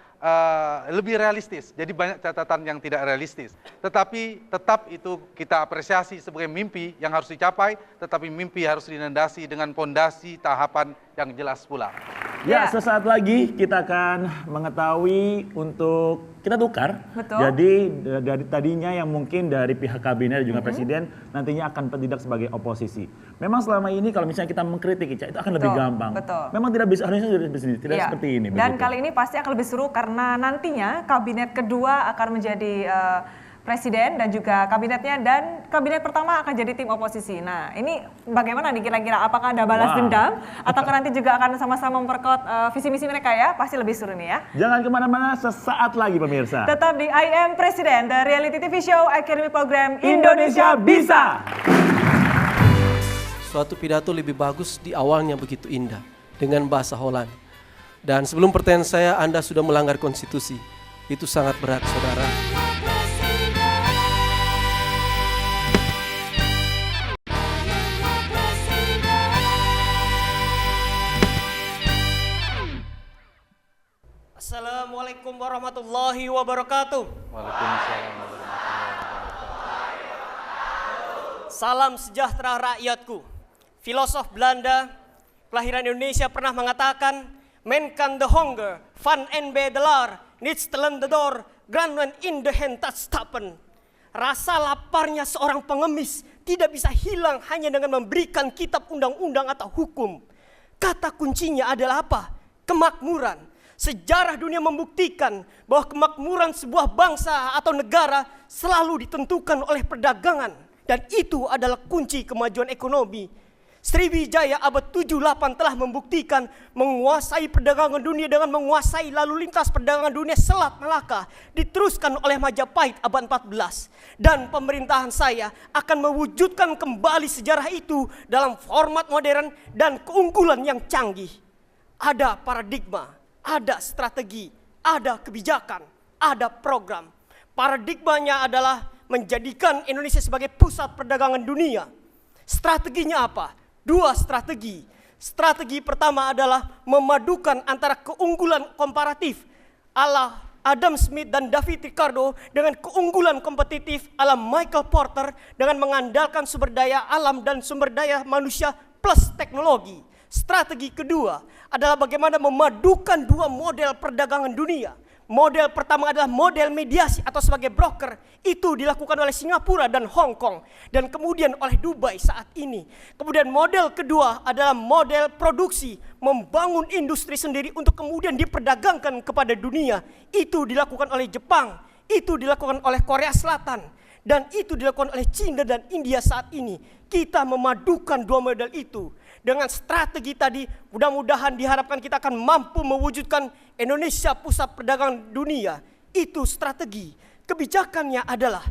lebih realistis. Jadi banyak catatan yang tidak realistis. Tetapi tetap itu kita apresiasi sebagai mimpi yang harus dicapai, tetapi mimpi harus dinandasi dengan pondasi tahapan yang jelas pula. Ya, sesaat lagi kita akan mengetahui untuk kita tukar. Betul. Jadi dari tadinya yang mungkin dari pihak kabinet dan juga presiden nantinya akan bertindak sebagai oposisi. Memang selama ini kalau misalnya kita mengkritik Ica, itu akan lebih gampang. Betul. Memang tidak bisa harusnya tidak seperti ini. Dan begitu. kali ini pasti akan lebih seru karena nantinya kabinet kedua akan menjadi presiden dan juga kabinetnya, dan kabinet pertama akan jadi tim oposisi. Nah, ini bagaimana nih kira-kira, apakah ada balas dendam atau nanti juga akan sama-sama memperkuat visi misi mereka ya? Pasti lebih seru nih ya. Jangan kemana-mana, sesaat lagi pemirsa. Tetap di I Am Presiden, the reality TV show academy program Indonesia Bisa. Suatu pidato lebih bagus di awalnya begitu indah dengan bahasa Holland. Dan sebelum pertanyaan saya, Anda sudah melanggar konstitusi. Itu sangat berat, saudara. Assalamualaikum warahmatullahi wabarakatuh. Waalaikumsalam. Salam sejahtera rakyatku. Filosof Belanda, kelahiran Indonesia pernah mengatakan, "Men kan de honger, van en bedelaar, niets telen de door, granen in de hentas stappen." Rasa laparnya seorang pengemis tidak bisa hilang hanya dengan memberikan kitab undang-undang atau hukum. Kata kuncinya adalah apa? Kemakmuran. Sejarah dunia membuktikan bahwa kemakmuran sebuah bangsa atau negara selalu ditentukan oleh perdagangan, Dan itu adalah kunci kemajuan ekonomi. Sriwijaya abad 78 telah membuktikan menguasai perdagangan dunia dengan menguasai lalu lintas perdagangan dunia Selat Malaka, diteruskan oleh Majapahit abad 14. Dan pemerintahan saya akan mewujudkan kembali sejarah itu dalam format modern dan keunggulan yang canggih. Ada paradigma, ada strategi, ada kebijakan, ada program. Paradigmanya adalah menjadikan Indonesia sebagai pusat perdagangan dunia. Strateginya apa? 2 strategi. Strategi pertama adalah memadukan antara keunggulan komparatif ala Adam Smith dan David Ricardo dengan keunggulan kompetitif ala Michael Porter dengan mengandalkan sumber daya alam dan sumber daya manusia plus teknologi. Strategi kedua adalah bagaimana memadukan 2 model perdagangan dunia. Model pertama adalah model mediasi atau sebagai broker. Itu dilakukan oleh Singapura dan Hong Kong. Dan kemudian oleh Dubai saat ini. Kemudian model kedua adalah model produksi. Membangun industri sendiri untuk kemudian diperdagangkan kepada dunia. Itu dilakukan oleh Jepang. Itu dilakukan oleh Korea Selatan. Dan itu dilakukan oleh China dan India saat ini. Kita memadukan 2 model itu. Dengan strategi tadi, mudah-mudahan diharapkan kita akan mampu mewujudkan Indonesia pusat perdagangan dunia. Itu strategi. Kebijakannya adalah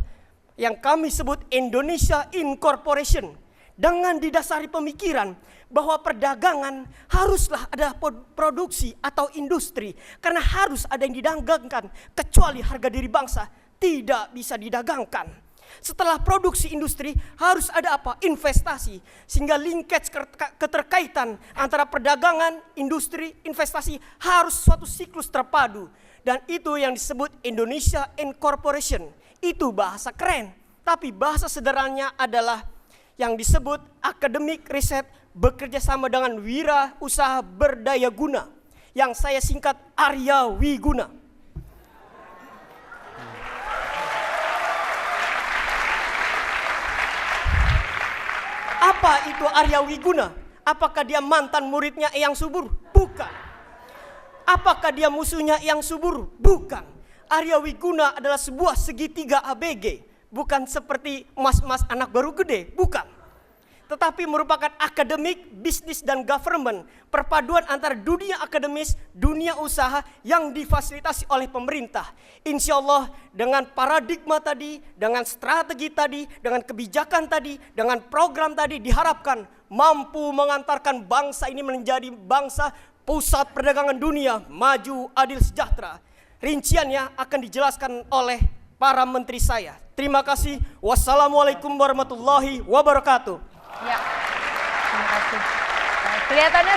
yang kami sebut Indonesia Incorporation. Dengan didasari pemikiran bahwa perdagangan haruslah ada produksi atau industri. Karena harus ada yang didagangkan, kecuali harga diri bangsa tidak bisa didagangkan. Setelah produksi industri harus ada apa? Investasi. Sehingga linkage keterkaitan antara perdagangan, industri, investasi harus suatu siklus terpadu. Dan itu yang disebut Indonesia Incorporation. Itu bahasa keren. Tapi bahasa sederhananya adalah yang disebut akademik riset bekerja sama dengan wira usaha berdaya guna. Yang saya singkat Arya Wiguna. Apa itu Arya Wiguna? Apakah dia mantan muridnya Eyang Subur? Bukan. Apakah dia musuhnya Eyang Subur? Bukan. Arya Wiguna adalah sebuah segitiga ABG. Bukan seperti mas-mas anak baru gede. Bukan. Tetapi merupakan akademik, bisnis, dan government. Perpaduan antara dunia akademis, dunia usaha yang difasilitasi oleh pemerintah. Insya Allah dengan paradigma tadi, dengan strategi tadi, dengan kebijakan tadi, dengan program tadi diharapkan mampu mengantarkan bangsa ini menjadi bangsa pusat perdagangan dunia, maju, adil, sejahtera. Rinciannya akan dijelaskan oleh para menteri saya. Terima kasih. Wassalamualaikum warahmatullahi wabarakatuh. Ya, terima kasih. Kelihatannya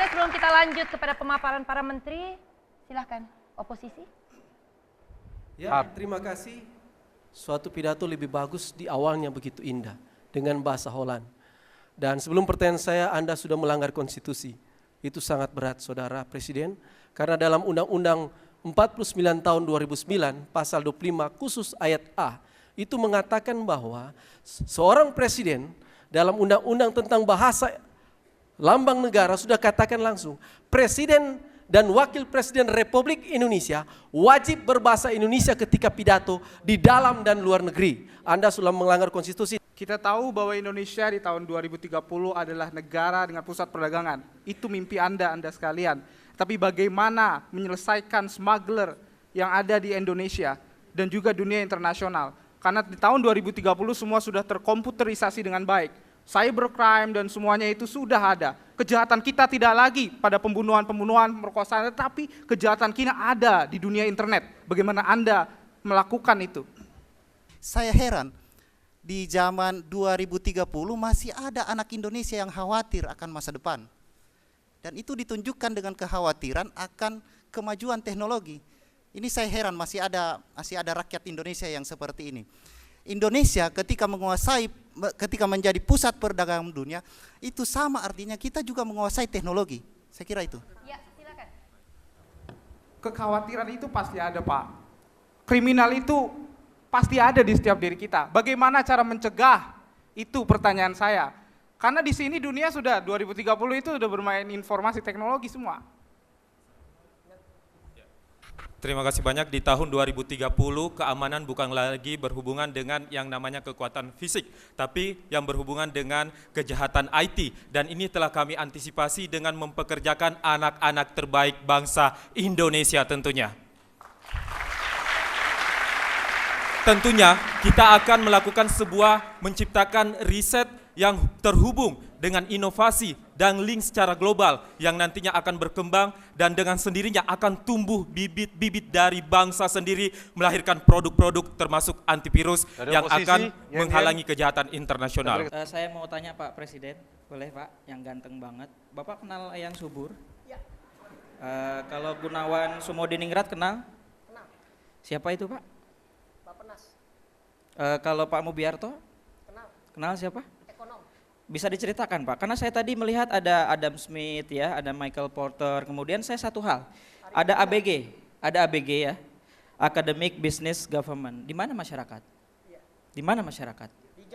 sebelum kita lanjut kepada pemaparan para menteri, silahkan oposisi. Ya, terima kasih. Suatu pidato lebih bagus di awalnya begitu indah dengan bahasa Holland. Dan sebelum pertanyaan saya, Anda sudah melanggar konstitusi. Itu sangat berat, Saudara Presiden, karena dalam Undang-Undang 49 tahun 2009, pasal 25 khusus ayat A, itu mengatakan bahwa seorang presiden dalam undang-undang tentang bahasa lambang negara sudah katakan langsung, presiden dan wakil presiden Republik Indonesia wajib berbahasa Indonesia ketika pidato di dalam dan luar negeri. Anda sudah melanggar konstitusi. Kita tahu bahwa Indonesia di tahun 2030 adalah negara dengan pusat perdagangan. Itu mimpi Anda sekalian. Tapi bagaimana menyelesaikan smuggler yang ada di Indonesia dan juga dunia internasional? Karena di tahun 2030 semua sudah terkomputerisasi dengan baik. Cybercrime dan semuanya itu sudah ada. Kejahatan kita tidak lagi pada pembunuhan, merkosaan, tetapi kejahatan kita ada di dunia internet. Bagaimana Anda melakukan itu? Saya heran, di zaman 2030 masih ada anak Indonesia yang khawatir akan masa depan. Dan itu ditunjukkan dengan kekhawatiran akan kemajuan teknologi. Ini saya heran masih ada rakyat Indonesia yang seperti ini. Indonesia ketika menjadi pusat perdagangan dunia, itu sama artinya kita juga menguasai teknologi. Saya kira itu. Ya, silakan. Kekhawatiran itu pasti ada, Pak. Kriminal itu pasti ada di setiap diri kita. Bagaimana cara mencegah? Itu pertanyaan saya. Karena di sini dunia sudah 2030 itu sudah bermain informasi teknologi semua. Terima kasih banyak. Di tahun 2030 keamanan bukan lagi berhubungan dengan yang namanya kekuatan fisik, tapi yang berhubungan dengan kejahatan IT. Dan ini telah kami antisipasi dengan mempekerjakan anak-anak terbaik bangsa Indonesia tentunya. Tentunya kita akan melakukan menciptakan riset yang terhubung dengan inovasi dan link secara global yang nantinya akan berkembang dan dengan sendirinya akan tumbuh bibit-bibit dari bangsa sendiri melahirkan produk-produk termasuk antivirus yang akan menghalangi kejahatan internasional. Saya mau tanya Pak Presiden, boleh Pak, yang ganteng banget. Bapak kenal Eyang Subur? Ya. Kalau Gunawan Sumodiningrat kenal? Kenal. Siapa itu Pak? Bappenas. Kalau Pak Mubiarto? Kenal. Kenal siapa? Ekonom. Bisa diceritakan Pak, karena saya tadi melihat ada Adam Smith ya, ada Michael Porter, kemudian saya satu hal, ada ABG ya, Academic Business Government. Di mana masyarakat? Di mana masyarakat?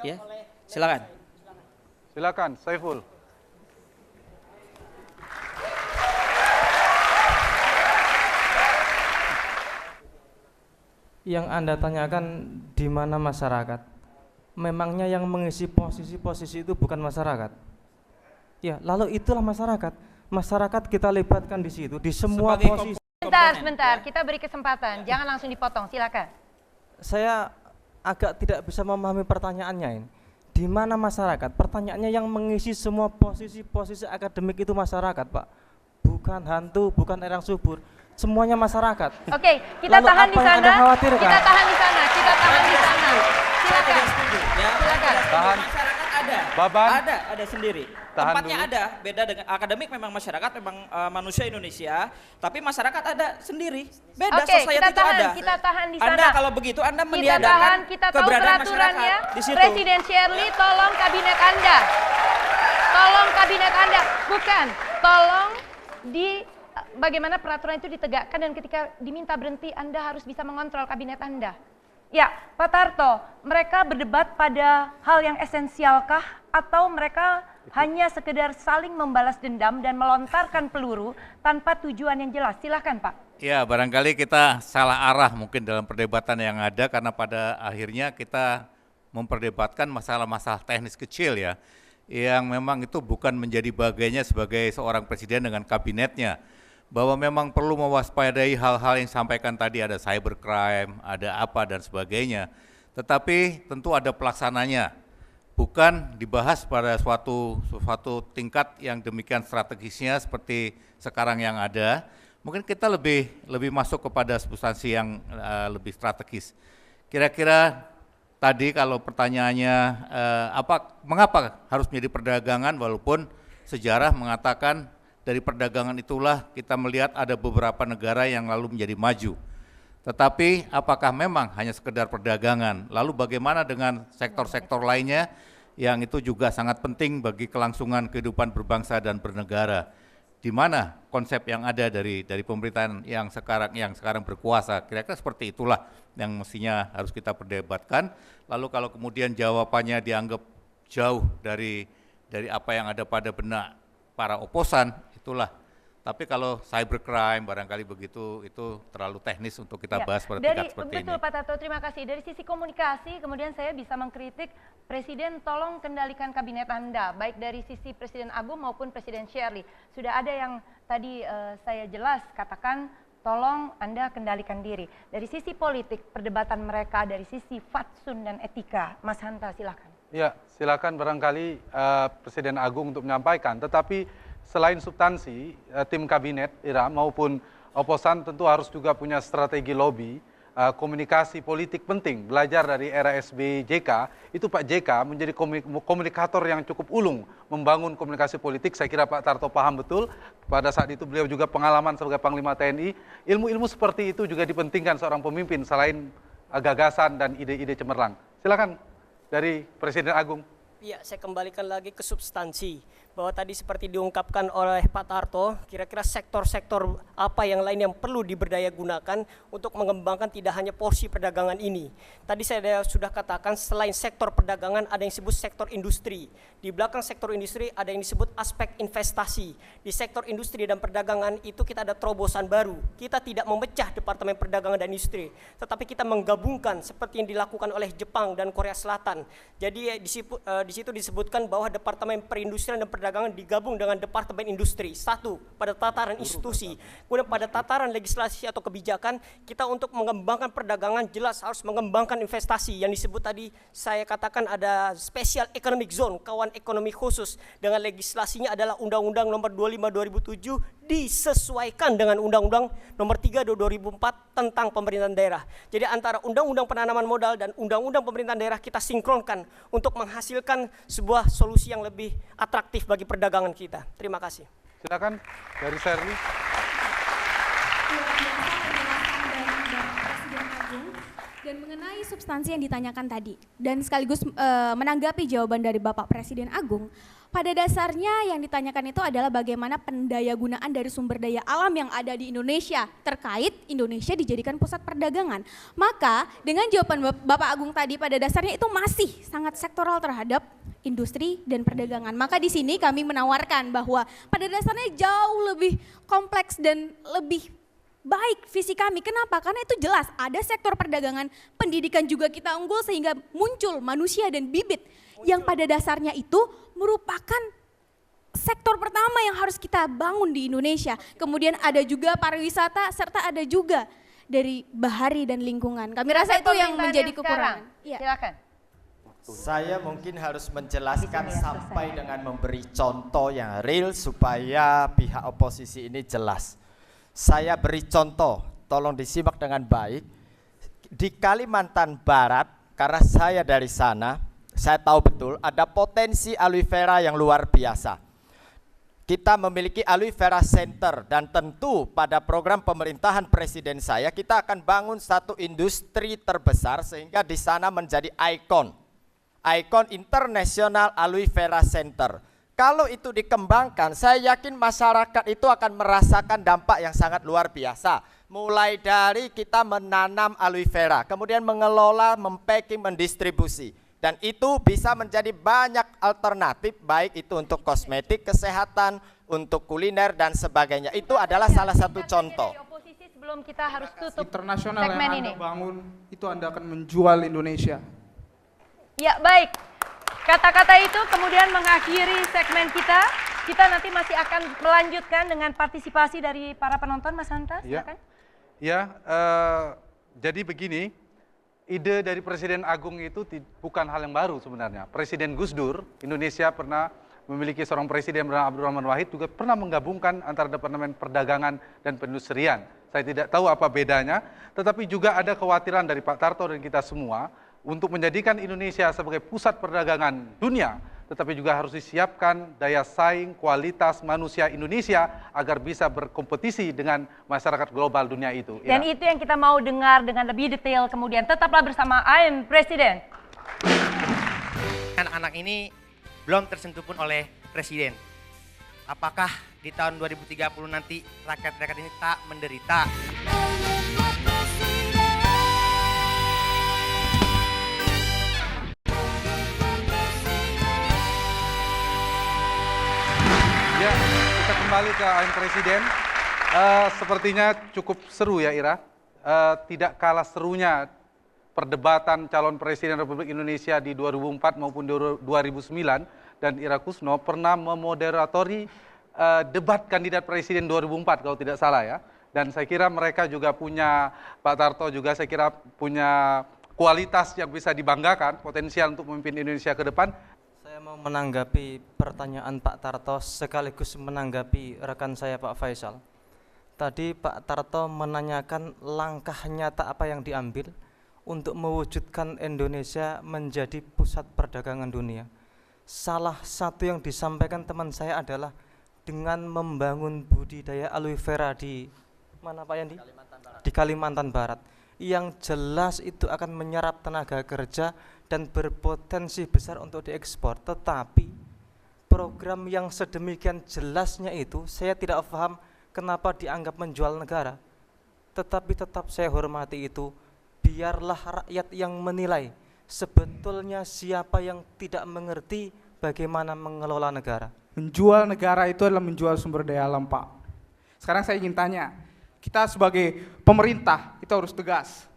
Ya, silakan. Silakan, Saiful. Yang Anda tanyakan di mana masyarakat? Memangnya yang mengisi posisi-posisi itu bukan masyarakat? Ya, lalu itulah masyarakat. Masyarakat kita libatkan di situ, di semua posisi. Sebentar, kita beri kesempatan. Jangan langsung dipotong, silakan. Saya agak tidak bisa memahami pertanyaannya ini. Di mana masyarakat? Pertanyaannya yang mengisi semua posisi-posisi akademik itu masyarakat, Pak. Bukan hantu, bukan Eyang Subur. Semuanya masyarakat. Oke, kita Lalu tahan apa di yang sana. Anda khawatirkan? Kita tahan di sana. Silakan. Silakan. Tahan. Masyarakat ada. Baban. Ada sendiri. Tahan Tempatnya dulu. ada, beda dengan akademik memang masyarakat memang manusia Indonesia, tapi masyarakat ada sendiri. Beda, Oke, society kita itu tahan, ada. kita tahan di sana. Anda kalau begitu Anda Kita meniadakan tahan, kita tahu keberadaan peraturannya. masyarakat di situ. Presiden Shirley, tolong kabinet Anda. Tolong kabinet Anda. Bukan, tolong bagaimana peraturan itu ditegakkan dan ketika diminta berhenti Anda harus bisa mengontrol kabinet Anda. Ya, Pak Tarto, mereka berdebat pada hal yang esensialkah atau mereka hanya sekedar saling membalas dendam dan melontarkan peluru tanpa tujuan yang jelas? Silahkan Pak. Ya, barangkali kita salah arah mungkin dalam perdebatan yang ada karena pada akhirnya kita memperdebatkan masalah-masalah teknis kecil ya, yang memang itu bukan menjadi bagiannya sebagai seorang presiden dengan kabinetnya. Bahwa memang perlu mewaspadai hal-hal yang disampaikan tadi, ada cybercrime, ada apa dan sebagainya. Tetapi tentu ada pelaksananya, bukan dibahas pada suatu tingkat yang demikian strategisnya seperti sekarang yang ada. Mungkin kita lebih masuk kepada substansi yang lebih strategis. Kira-kira tadi kalau pertanyaannya mengapa harus menjadi perdagangan, walaupun sejarah mengatakan dari perdagangan itulah kita melihat ada beberapa negara yang lalu menjadi maju. Tetapi apakah memang hanya sekedar perdagangan? Lalu bagaimana dengan sektor-sektor lainnya yang itu juga sangat penting bagi kelangsungan kehidupan berbangsa dan bernegara? Di mana konsep yang ada dari pemerintahan yang sekarang berkuasa? Kira-kira seperti itulah yang mestinya harus kita perdebatkan. Lalu kalau kemudian jawabannya dianggap jauh dari apa yang ada pada benak para oposan, itulah. Tapi kalau cybercrime barangkali begitu, itu terlalu teknis untuk kita bahas pada tingkat seperti ini. Betul Pak Tarto, terima kasih. Dari sisi komunikasi, kemudian saya bisa mengkritik Presiden tolong kendalikan kabinet Anda, baik dari sisi Presiden Agung maupun Presiden Shirley. Sudah ada yang tadi saya jelas katakan, tolong Anda kendalikan diri. Dari sisi politik, perdebatan mereka dari sisi fatsun dan etika. Mas Hanta, silakan. Ya, silakan barangkali Presiden Agung untuk menyampaikan, tetapi selain substansi, tim kabinet IRA maupun oposan tentu harus juga punya strategi lobby, komunikasi politik penting. Belajar dari era SBY JK, itu Pak JK menjadi komunikator yang cukup ulung membangun komunikasi politik. Saya kira Pak Tarto paham betul, pada saat itu beliau juga pengalaman sebagai Panglima TNI. Ilmu-ilmu seperti itu juga dipentingkan seorang pemimpin selain gagasan dan ide-ide cemerlang. Silakan dari Presiden Agung. Iya, saya kembalikan lagi ke substansi. bahwa tadi seperti diungkapkan oleh Pak Tarto, kira-kira sektor-sektor apa yang lain yang perlu diberdaya gunakan untuk mengembangkan tidak hanya porsi perdagangan ini. Tadi saya sudah katakan selain sektor perdagangan ada yang disebut sektor industri. Di belakang sektor industri ada yang disebut aspek investasi. Di sektor industri dan perdagangan itu kita ada terobosan baru. Kita tidak memecah Departemen Perdagangan dan Industri, tetapi kita menggabungkan seperti yang dilakukan oleh Jepang dan Korea Selatan. Jadi di situ disebutkan bahwa Departemen Perindustrian dan Perdagangan digabung dengan Departemen Industri. Satu, pada tataran institusi. Kemudian pada tataran legislasi atau kebijakan, kita untuk mengembangkan perdagangan jelas harus mengembangkan investasi. Yang disebut tadi saya katakan ada Special Economic Zone, kawan ekonomi khusus. Dengan legislasinya adalah Undang-Undang Nomor 25 2007 disesuaikan dengan Undang-Undang Nomor 3 2004 tentang pemerintahan daerah. Jadi antara Undang-Undang Penanaman Modal dan Undang-Undang Pemerintahan Daerah kita sinkronkan untuk menghasilkan sebuah solusi yang lebih atraktif bagi perdagangan kita. Terima kasih. Silakan dari Serli. Dan mengenai substansi yang ditanyakan tadi, dan sekaligus menanggapi jawaban dari Bapak Presiden Agung, pada dasarnya yang ditanyakan itu adalah bagaimana pendayagunaan dari sumber daya alam yang ada di Indonesia terkait Indonesia dijadikan pusat perdagangan. Maka dengan jawaban Bapak Agung tadi pada dasarnya itu masih sangat sektoral terhadap industri dan perdagangan. Maka di sini kami menawarkan bahwa pada dasarnya jauh lebih kompleks dan lebih baik visi kami. Kenapa? Karena itu jelas ada sektor perdagangan, pendidikan juga kita unggul sehingga muncul manusia dan bibit yang pada dasarnya itu merupakan sektor pertama yang harus kita bangun di Indonesia. Kemudian ada juga pariwisata serta ada juga dari bahari dan lingkungan. Kami rasa itu yang menjadi kekurangan. Ya. Silakan. Saya mungkin harus menjelaskan sampai dengan memberi contoh yang real supaya pihak oposisi ini jelas. Saya beri contoh, tolong disimak dengan baik. Di Kalimantan Barat, karena saya dari sana, saya tahu betul ada potensi aloe vera yang luar biasa. Kita memiliki aloe vera center dan tentu pada program pemerintahan presiden saya kita akan bangun satu industri terbesar sehingga di sana menjadi ikon internasional aloe vera center. Kalau itu dikembangkan, saya yakin masyarakat itu akan merasakan dampak yang sangat luar biasa. Mulai dari kita menanam aloe vera, kemudian mengelola, mempacking, mendistribusi. Dan itu bisa menjadi banyak alternatif, baik itu untuk kosmetik, kesehatan, untuk kuliner, dan sebagainya. Itu adalah salah satu contoh. Sebelum kita harus tutup internasional segmen yang ini. Anda bangun, itu Anda akan menjual Indonesia. Ya, baik. Kata-kata itu kemudian mengakhiri segmen kita. Kita nanti masih akan melanjutkan dengan partisipasi dari para penonton, Mas Hanta, silakan. Jadi begini, ide dari Presiden Agung itu bukan hal yang baru sebenarnya. Presiden Gus Dur, Indonesia pernah memiliki seorang presiden bernama Abdurrahman Wahid juga pernah menggabungkan antara Departemen Perdagangan dan Perindustrian. Saya tidak tahu apa bedanya, tetapi juga ada kekhawatiran dari Pak Tarto dan kita semua untuk menjadikan Indonesia sebagai pusat perdagangan dunia, tetapi juga harus disiapkan daya saing kualitas manusia Indonesia agar bisa berkompetisi dengan masyarakat global dunia itu. Dan itu yang kita mau dengar dengan lebih detail kemudian. Tetaplah bersama I Am Presiden. Anak-anak ini belum tersentuh pun oleh Presiden. Apakah di tahun 2030 nanti rakyat-rakyat ini tak menderita? Ya, kita kembali ke I Am Presiden. Sepertinya cukup seru ya Ira. Tidak kalah serunya perdebatan calon Presiden Republik Indonesia di 2004 maupun 2009. Dan Ira Kusno pernah memoderatori debat kandidat Presiden 2004 kalau tidak salah ya. Dan saya kira mereka juga punya, Pak Tarto juga saya kira punya kualitas yang bisa dibanggakan, potensial untuk memimpin Indonesia ke depan. Saya mau menanggapi pertanyaan Pak Tarto sekaligus menanggapi rekan saya Pak Faisal. Tadi Pak Tarto menanyakan langkah nyata apa yang diambil untuk mewujudkan Indonesia menjadi pusat perdagangan dunia. Salah satu yang disampaikan teman saya adalah dengan membangun budidaya aloe vera di mana Pak Yandi? Di Kalimantan Barat. Yang jelas itu akan menyerap tenaga kerja dan berpotensi besar untuk diekspor. Tetapi program yang sedemikian jelasnya itu saya tidak paham kenapa dianggap menjual negara. Tetapi tetap saya hormati itu, biarlah rakyat yang menilai sebetulnya siapa yang tidak mengerti bagaimana mengelola negara. Menjual negara itu adalah menjual sumber daya alam, Pak. Sekarang saya ingin tanya, kita sebagai pemerintah, kita harus tegas.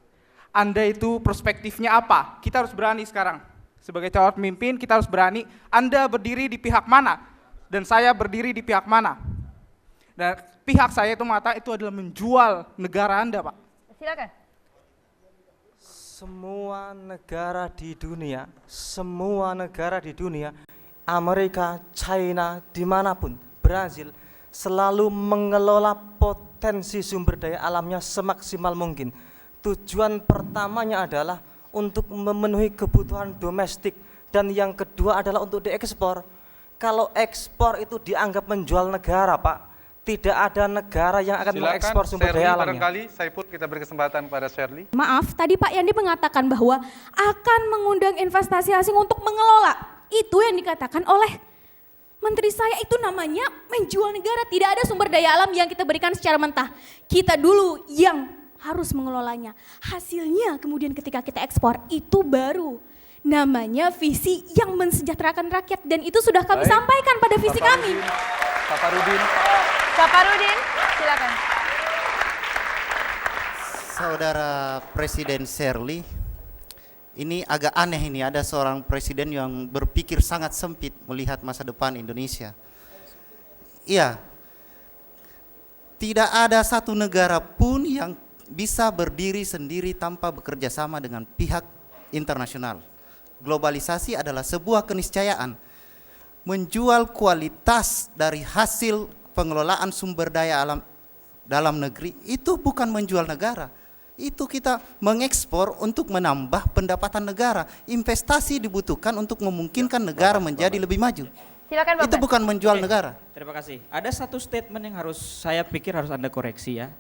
Anda itu perspektifnya apa? Kita harus berani sekarang. Sebagai calon pemimpin, kita harus berani. Anda berdiri di pihak mana? Dan saya berdiri di pihak mana? Dan pihak saya itu mata itu adalah menjual negara Anda, Pak. Silakan. Semua negara di dunia, Amerika, China, dimanapun, Brazil, selalu mengelola potensi sumber daya alamnya semaksimal mungkin. Tujuan pertamanya adalah untuk memenuhi kebutuhan domestik, dan yang kedua adalah untuk diekspor. Kalau ekspor itu dianggap menjual negara, Pak, tidak ada negara yang akan mengekspor sumber daya alamnya. Barangkali Saipul kita beri kesempatan pada Shirley. Maaf, tadi Pak Yandi mengatakan bahwa akan mengundang investasi asing untuk mengelola. Itu yang dikatakan oleh menteri saya, itu namanya menjual negara. Tidak ada sumber daya alam yang kita berikan secara mentah. Kita dulu yang harus mengelolanya. Hasilnya kemudian ketika kita ekspor, itu baru namanya visi yang mensejahterakan rakyat, dan itu sudah kami sampaikan pada visi kami. Saparudin, silakan. Saudara Presiden Shirley, ini agak aneh ini, ada seorang presiden yang berpikir sangat sempit melihat masa depan Indonesia. Iya, tidak ada satu negara pun yang bisa berdiri sendiri tanpa bekerja sama dengan pihak internasional. Globalisasi adalah sebuah keniscayaan. Menjual kualitas dari hasil pengelolaan sumber daya alam dalam negeri itu bukan menjual negara. Itu kita mengekspor untuk menambah pendapatan negara. Investasi dibutuhkan untuk memungkinkan negara menjadi lebih maju. Silakan, Bapak. Itu bukan menjual negara. Terima kasih. Ada satu statement yang saya pikir harus Anda koreksi ya,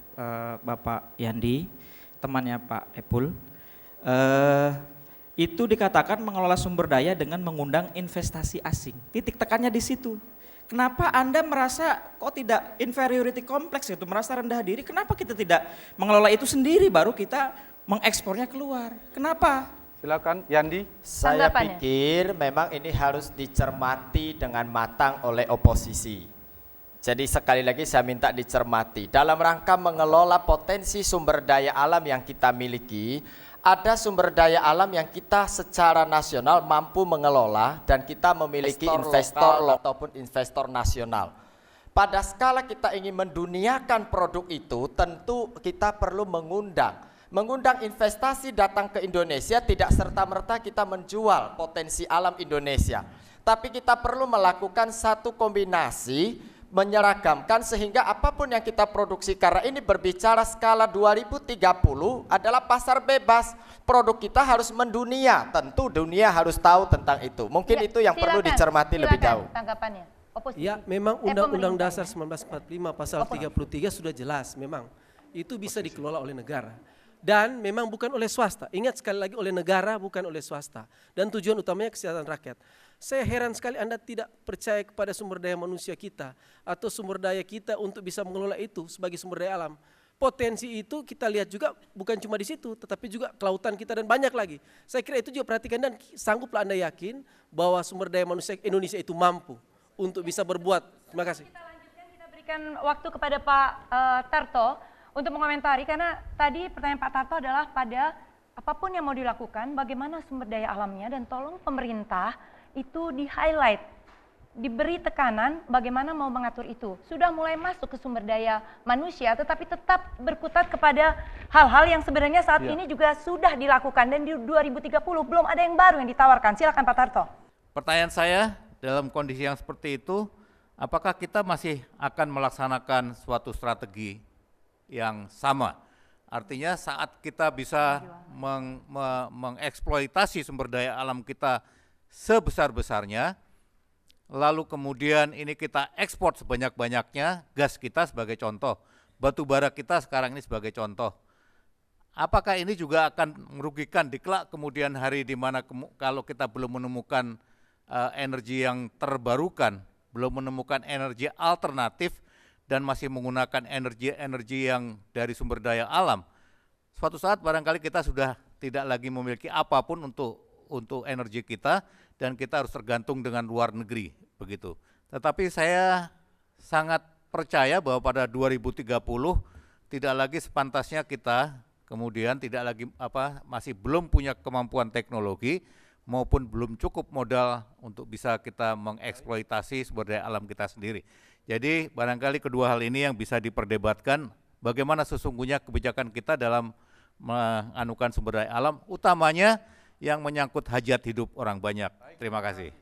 Bapak Yandi, temannya Pak Epul. Itu dikatakan mengelola sumber daya dengan mengundang investasi asing. Titik tekannya di situ. Kenapa Anda merasa kok tidak inferiority complex itu, merasa rendah diri? Kenapa kita tidak mengelola itu sendiri baru kita mengekspornya keluar? Kenapa? Silakan Yandi. Saya pikir memang ini harus dicermati dengan matang oleh oposisi. Jadi sekali lagi saya minta dicermati. Dalam rangka mengelola potensi sumber daya alam yang kita miliki, ada sumber daya alam yang kita secara nasional mampu mengelola dan kita memiliki investor lokal ataupun investor nasional. Pada skala kita ingin menduniakan produk itu, tentu kita perlu mengundang investasi datang ke Indonesia, tidak serta-merta kita menjual potensi alam Indonesia. Tapi kita perlu melakukan satu kombinasi, menyeragamkan sehingga apapun yang kita produksi, karena ini berbicara skala 2030 adalah pasar bebas. Produk kita harus mendunia, tentu dunia harus tahu tentang itu. Mungkin itu yang perlu dicermati lebih jauh. Tanggapannya. Oposisi. Ya, memang Undang-Undang Dasar 1945 pasal 33 sudah jelas, memang itu bisa dikelola oleh negara. Dan memang bukan oleh swasta. Ingat sekali lagi, oleh negara bukan oleh swasta. Dan tujuan utamanya kesejahteraan rakyat. Saya heran sekali Anda tidak percaya kepada sumber daya manusia kita atau sumber daya kita untuk bisa mengelola itu sebagai sumber daya alam. Potensi itu kita lihat juga bukan cuma di situ, tetapi juga kelautan kita dan banyak lagi. Saya kira itu juga perhatikan, dan sangguplah Anda yakin bahwa sumber daya manusia Indonesia itu mampu untuk bisa berbuat. Terima kasih. Kita lanjutkan, kita berikan waktu kepada Pak Tarto untuk mengomentari, karena tadi pertanyaan Pak Tarto adalah pada apapun yang mau dilakukan, bagaimana sumber daya alamnya, dan tolong pemerintah itu di-highlight, diberi tekanan bagaimana mau mengatur itu. Sudah mulai masuk ke sumber daya manusia, tetapi tetap berkutat kepada hal-hal yang sebenarnya saat ini juga sudah dilakukan, dan di 2030 belum ada yang baru yang ditawarkan. Silakan Pak Tarto. Pertanyaan saya, dalam kondisi yang seperti itu, apakah kita masih akan melaksanakan suatu strategi yang sama? Artinya saat kita bisa mengeksploitasi sumber daya alam kita sebesar-besarnya, lalu kemudian ini kita ekspor sebanyak-banyaknya, gas kita sebagai contoh, batu bara kita sekarang ini sebagai contoh. Apakah ini juga akan merugikan di kelak kemudian hari, di mana kalau kita belum menemukan energi yang terbarukan, belum menemukan energi alternatif dan masih menggunakan energi yang dari sumber daya alam, suatu saat barangkali kita sudah tidak lagi memiliki apapun untuk energi kita dan kita harus tergantung dengan luar negeri begitu. Tetapi saya sangat percaya bahwa pada 2030 tidak lagi sepantasnya kita kemudian tidak lagi masih belum punya kemampuan teknologi maupun belum cukup modal untuk bisa kita mengeksploitasi sumber daya alam kita sendiri. Jadi barangkali kedua hal ini yang bisa diperdebatkan, bagaimana sesungguhnya kebijakan kita dalam menganukan sumber daya alam, utamanya yang menyangkut hajat hidup orang banyak. Terima kasih.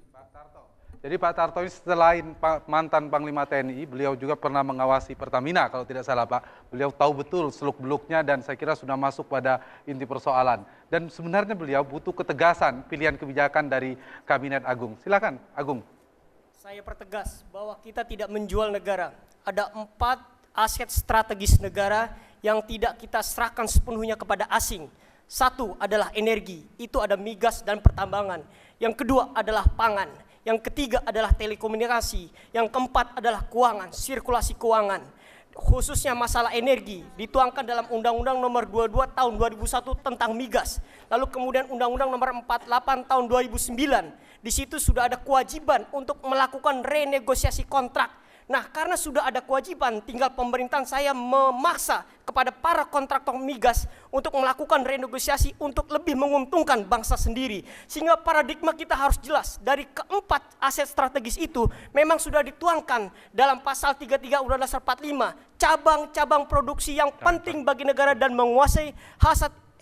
Jadi Pak Tarto ini selain mantan Panglima TNI, beliau juga pernah mengawasi Pertamina kalau tidak salah Pak. Beliau tahu betul seluk-beluknya dan saya kira sudah masuk pada inti persoalan. Dan sebenarnya beliau butuh ketegasan pilihan kebijakan dari Kabinet Agung. Silakan Agung. Saya pertegas bahwa kita tidak menjual negara. Ada 4 aset strategis negara yang tidak kita serahkan sepenuhnya kepada asing. 1 adalah energi, itu ada migas dan pertambangan. Yang kedua adalah pangan. Yang ketiga adalah telekomunikasi. Yang keempat adalah keuangan, sirkulasi keuangan. Khususnya masalah energi dituangkan dalam Undang-Undang Nomor 22 Tahun 2001 tentang migas. Lalu kemudian Undang-Undang Nomor 48 Tahun 2009. Di situ sudah ada kewajiban untuk melakukan renegosiasi kontrak. Nah, karena sudah ada kewajiban, tinggal pemerintahan saya memaksa kepada para kontraktor migas untuk melakukan renegosiasi untuk lebih menguntungkan bangsa sendiri. Sehingga paradigma kita harus jelas. Dari keempat aset strategis itu memang sudah dituangkan dalam pasal 33 Undang-Undang Dasar 45. Cabang-cabang produksi yang penting bagi negara dan menguasai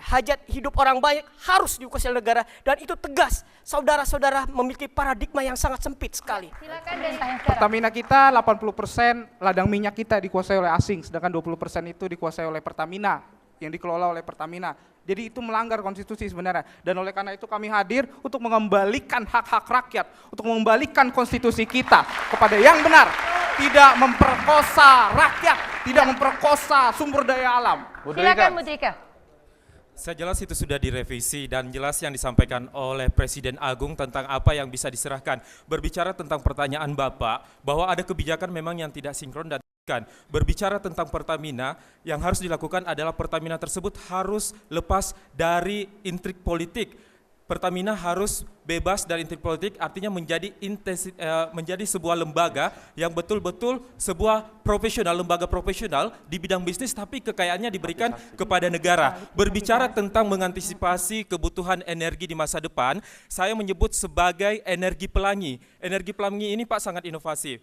hajat hidup orang banyak harus dikuasai negara, dan itu tegas. Saudara-saudara memiliki paradigma yang sangat sempit sekali. Silakan dan tanya sekarang. Pertamina kita 80% ladang minyak kita dikuasai oleh asing, sedangkan 20% itu dikuasai oleh Pertamina, yang dikelola oleh Pertamina. Jadi itu melanggar konstitusi sebenarnya. Dan oleh karena itu kami hadir untuk mengembalikan hak-hak rakyat, untuk mengembalikan konstitusi kita kepada yang benar. Tidak memperkosa rakyat, tidak memperkosa sumber daya alam. Silakan Mudrika. Saya jelas itu sudah direvisi dan jelas yang disampaikan oleh Presiden Agung tentang apa yang bisa diserahkan. Berbicara tentang pertanyaan Bapak bahwa ada kebijakan memang yang tidak sinkron dan berbicara tentang Pertamina, yang harus dilakukan adalah Pertamina tersebut harus lepas dari intrik politik. Pertamina harus bebas dari intrik politik, artinya menjadi sebuah lembaga yang betul-betul sebuah profesional, lembaga profesional di bidang bisnis, tapi kekayaannya diberikan kepada negara. Berbicara tentang mengantisipasi kebutuhan energi di masa depan, saya menyebut sebagai energi pelangi. Energi pelangi ini Pak sangat inovatif.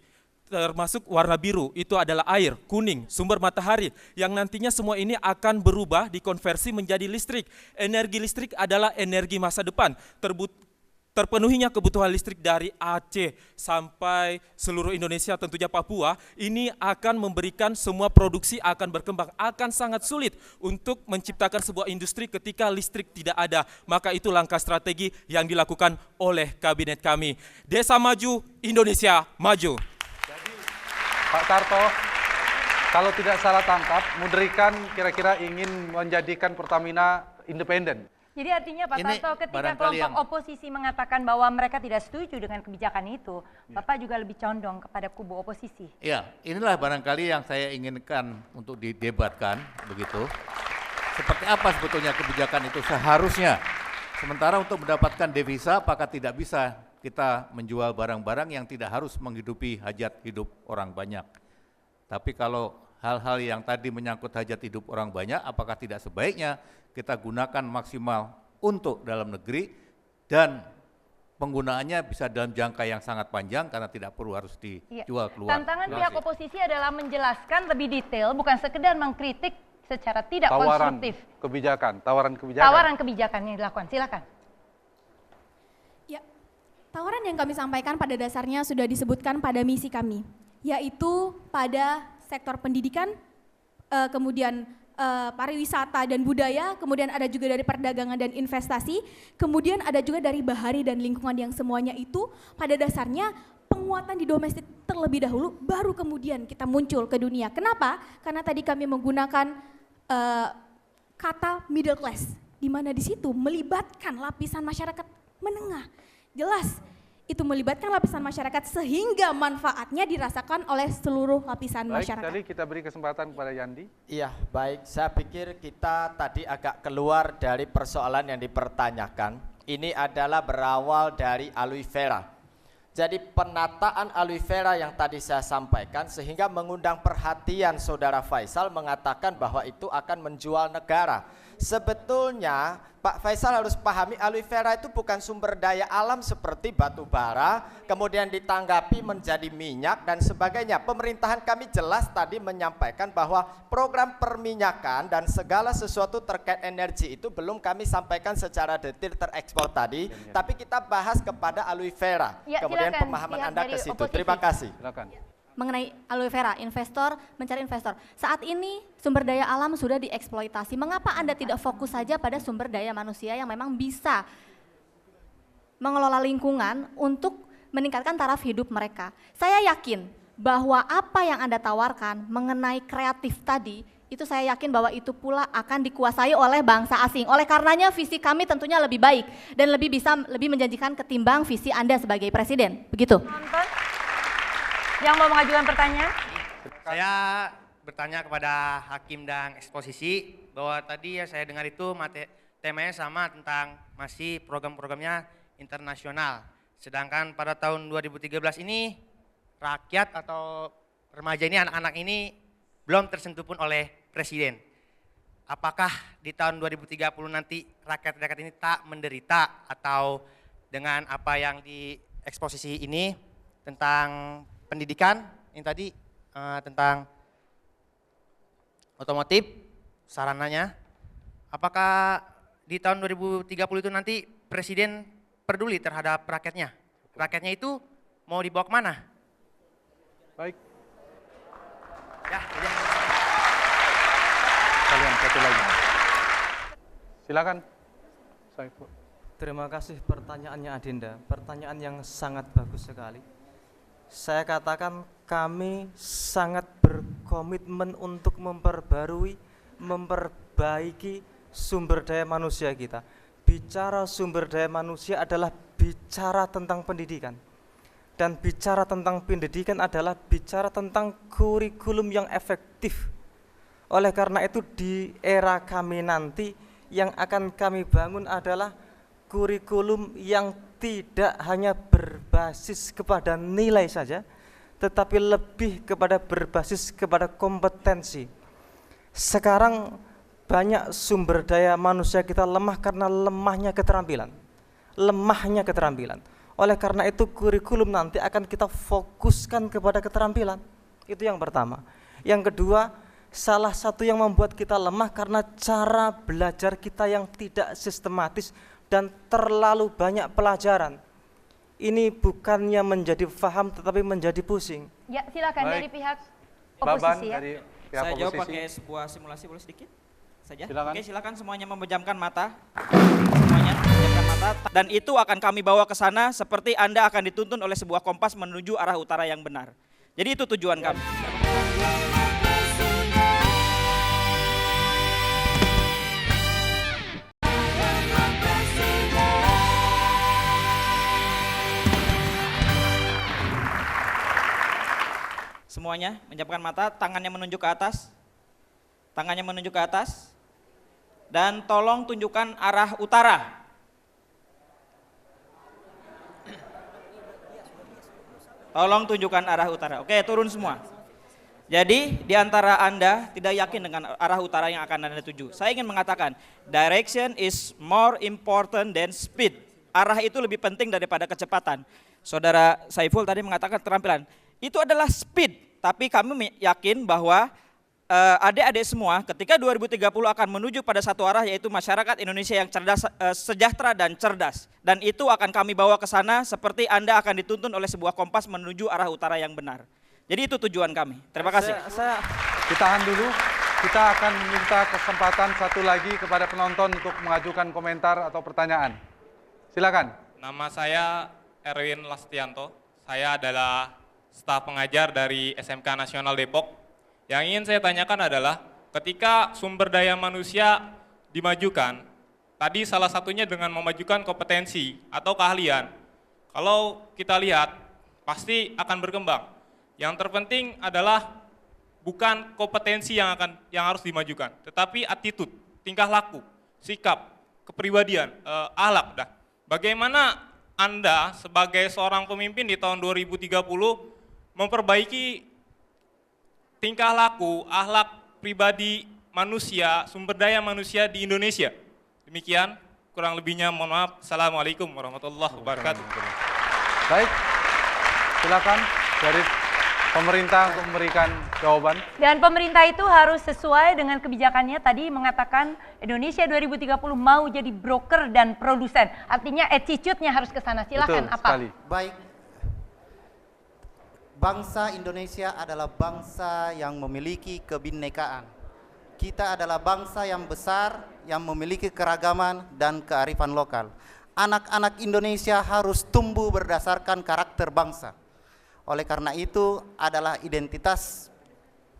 Termasuk warna biru, itu adalah air, kuning, sumber matahari, yang nantinya semua ini akan berubah dikonversi menjadi listrik. Energi listrik adalah energi masa depan. Terpenuhinya kebutuhan listrik dari Aceh sampai seluruh Indonesia, tentunya Papua, ini akan memberikan semua produksi akan berkembang. Akan sangat sulit untuk menciptakan sebuah industri ketika listrik tidak ada. Maka itu langkah strategi yang dilakukan oleh kabinet kami. Desa maju, Indonesia maju. Pak Tarto, kalau tidak salah tangkap, Mudrikan kira-kira ingin menjadikan Pertamina independen. Jadi artinya Pak Tarto, ketika kelompok oposisi mengatakan bahwa mereka tidak setuju dengan kebijakan itu, Bapak juga lebih condong kepada kubu oposisi. Ya, inilah barangkali yang saya inginkan untuk didebatkan, begitu. Seperti apa sebetulnya kebijakan itu seharusnya. Sementara untuk mendapatkan devisa, apakah tidak bisa kita menjual barang-barang yang tidak harus menghidupi hajat hidup orang banyak. Tapi kalau hal-hal yang tadi menyangkut hajat hidup orang banyak, apakah tidak sebaiknya kita gunakan maksimal untuk dalam negeri dan penggunaannya bisa dalam jangka yang sangat panjang karena tidak perlu harus dijual keluar. Tantangan pihak oposisi adalah menjelaskan lebih detail, bukan sekedar mengkritik secara tidak konstruktif. Tawaran kebijakan yang dilakukan. Silakan. Tawaran yang kami sampaikan pada dasarnya sudah disebutkan pada misi kami, yaitu pada sektor pendidikan, kemudian pariwisata dan budaya, kemudian ada juga dari perdagangan dan investasi, kemudian ada juga dari bahari dan lingkungan, yang semuanya itu pada dasarnya penguatan di domestik terlebih dahulu, baru kemudian kita muncul ke dunia. Kenapa? Karena tadi kami menggunakan kata middle class, di mana di situ melibatkan lapisan masyarakat menengah. Jelas, itu melibatkan lapisan masyarakat sehingga manfaatnya dirasakan oleh seluruh lapisan Baik, masyarakat. tadi kita beri kesempatan kepada Yandi. Iya, baik. Saya pikir kita tadi agak keluar dari persoalan yang dipertanyakan. Ini adalah berawal dari aloe vera. Jadi penataan aloe vera yang tadi saya sampaikan sehingga mengundang perhatian Saudara Faisal mengatakan bahwa itu akan menjual negara. Sebetulnya Pak Faisal harus pahami aloe vera itu bukan sumber daya alam seperti batu bara, kemudian ditanggapi menjadi minyak dan sebagainya. Pemerintahan kami jelas tadi menyampaikan bahwa program perminyakan dan segala sesuatu terkait energi itu belum kami sampaikan secara detail terekspor tadi, tapi kita bahas kepada aloe vera. Ya, Kemudian silakan, pemahaman pihak Anda dari ke situ. oposisi. Terima kasih. Silakan. Mengenai aloe vera, investor mencari investor. Saat ini sumber daya alam sudah dieksploitasi. Mengapa Anda tidak fokus saja pada sumber daya manusia yang memang bisa mengelola lingkungan untuk meningkatkan taraf hidup mereka? Saya yakin bahwa apa yang Anda tawarkan mengenai kreatif tadi, itu saya yakin bahwa itu pula akan dikuasai oleh bangsa asing. Oleh karenanya visi kami tentunya lebih baik dan lebih menjanjikan ketimbang visi Anda sebagai presiden. Begitu. Yang mau mengajukan pertanyaan? Saya bertanya kepada hakim dan eksposisi bahwa tadi ya saya dengar itu temanya sama tentang masih program-programnya internasional. Sedangkan pada tahun 2013 ini rakyat atau remaja ini, anak-anak ini belum tersentuh pun oleh presiden. Apakah di tahun 2030 nanti rakyat-rakyat ini tak menderita atau dengan apa yang di eksposisi ini tentang pendidikan yang tadi tentang otomotif sarananya, apakah di tahun 2030 itu nanti presiden peduli terhadap rakyatnya? Rakyatnya itu mau dibawa kemana? Baik. Ya. Kalian satu lagi. Silakan. Saiful. Terima kasih pertanyaannya Adinda, pertanyaan yang sangat bagus sekali. Saya katakan kami sangat berkomitmen untuk memperbarui, memperbaiki sumber daya manusia kita. Bicara sumber daya manusia adalah bicara tentang pendidikan. Dan bicara tentang pendidikan adalah bicara tentang kurikulum yang efektif. Oleh karena itu di era kami nanti yang akan kami bangun adalah kurikulum yang tidak hanya berbasis kepada nilai saja, tetapi lebih kepada berbasis kepada kompetensi. Sekarang banyak sumber daya manusia kita lemah karena lemahnya keterampilan. Oleh karena itu kurikulum nanti akan kita fokuskan kepada keterampilan. Itu yang pertama. Yang kedua, salah satu yang membuat kita lemah karena cara belajar kita yang tidak sistematis dan terlalu banyak pelajaran. Ini bukannya menjadi paham tetapi menjadi pusing. Ya, silakan. Baik. Dari pihak Baban oposisi ya. dari pihak Saya jawab oposisi. pakai sebuah simulasi, boleh sedikit saja? Silakan. Oke, silakan semuanya memejamkan mata. Semuanya memejamkan mata. Dan itu akan kami bawa ke sana seperti Anda akan dituntun oleh sebuah kompas menuju arah utara yang benar. Jadi itu tujuan kami. Semuanya menjamkan mata, tangannya menunjuk ke atas. Tangannya menunjuk ke atas. Dan tolong tunjukkan arah utara. Tolong tunjukkan arah utara. Oke, turun semua. Jadi di antara Anda tidak yakin dengan arah utara yang akan Anda tuju. Saya ingin mengatakan, direction is more important than speed. Arah itu lebih penting daripada kecepatan. Saudara Saiful tadi mengatakan keterampilan. Itu adalah speed. Tapi kami yakin bahwa adik-adik semua ketika 2030 akan menuju pada satu arah, yaitu masyarakat Indonesia yang cerdas, sejahtera dan cerdas. Dan itu akan kami bawa ke sana seperti Anda akan dituntun oleh sebuah kompas menuju arah utara yang benar. Jadi itu tujuan kami. Terima kasih. Kita tahan dulu. Kita akan minta kesempatan satu lagi kepada penonton untuk mengajukan komentar atau pertanyaan. Silakan. Nama saya Erwin Lastianto. Saya adalah staf pengajar dari SMK Nasional Depok. Yang ingin saya tanyakan adalah ketika sumber daya manusia dimajukan, tadi salah satunya dengan memajukan kompetensi atau keahlian. Kalau kita lihat, pasti akan berkembang. Yang terpenting adalah bukan kompetensi yang harus dimajukan, tetapi attitude, tingkah laku, sikap, kepribadian, akhlak. Bagaimana Anda sebagai seorang pemimpin di tahun 2030 memperbaiki tingkah laku, akhlak pribadi manusia, sumber daya manusia di Indonesia. Demikian, kurang lebihnya mohon maaf. Assalamualaikum warahmatullahi wabarakatuh. Baik, silakan dari pemerintah untuk memberikan jawaban. Dan pemerintah itu harus sesuai dengan kebijakannya. Tadi mengatakan Indonesia 2030 mau jadi broker dan produsen. Artinya attitude-nya harus ke sana. Silakan. Betul apa? sekali. Baik. Bangsa Indonesia adalah bangsa yang memiliki kebinekaan. Kita adalah bangsa yang besar, yang memiliki keragaman dan kearifan lokal. Anak-anak Indonesia harus tumbuh berdasarkan karakter bangsa. Oleh karena itu adalah identitas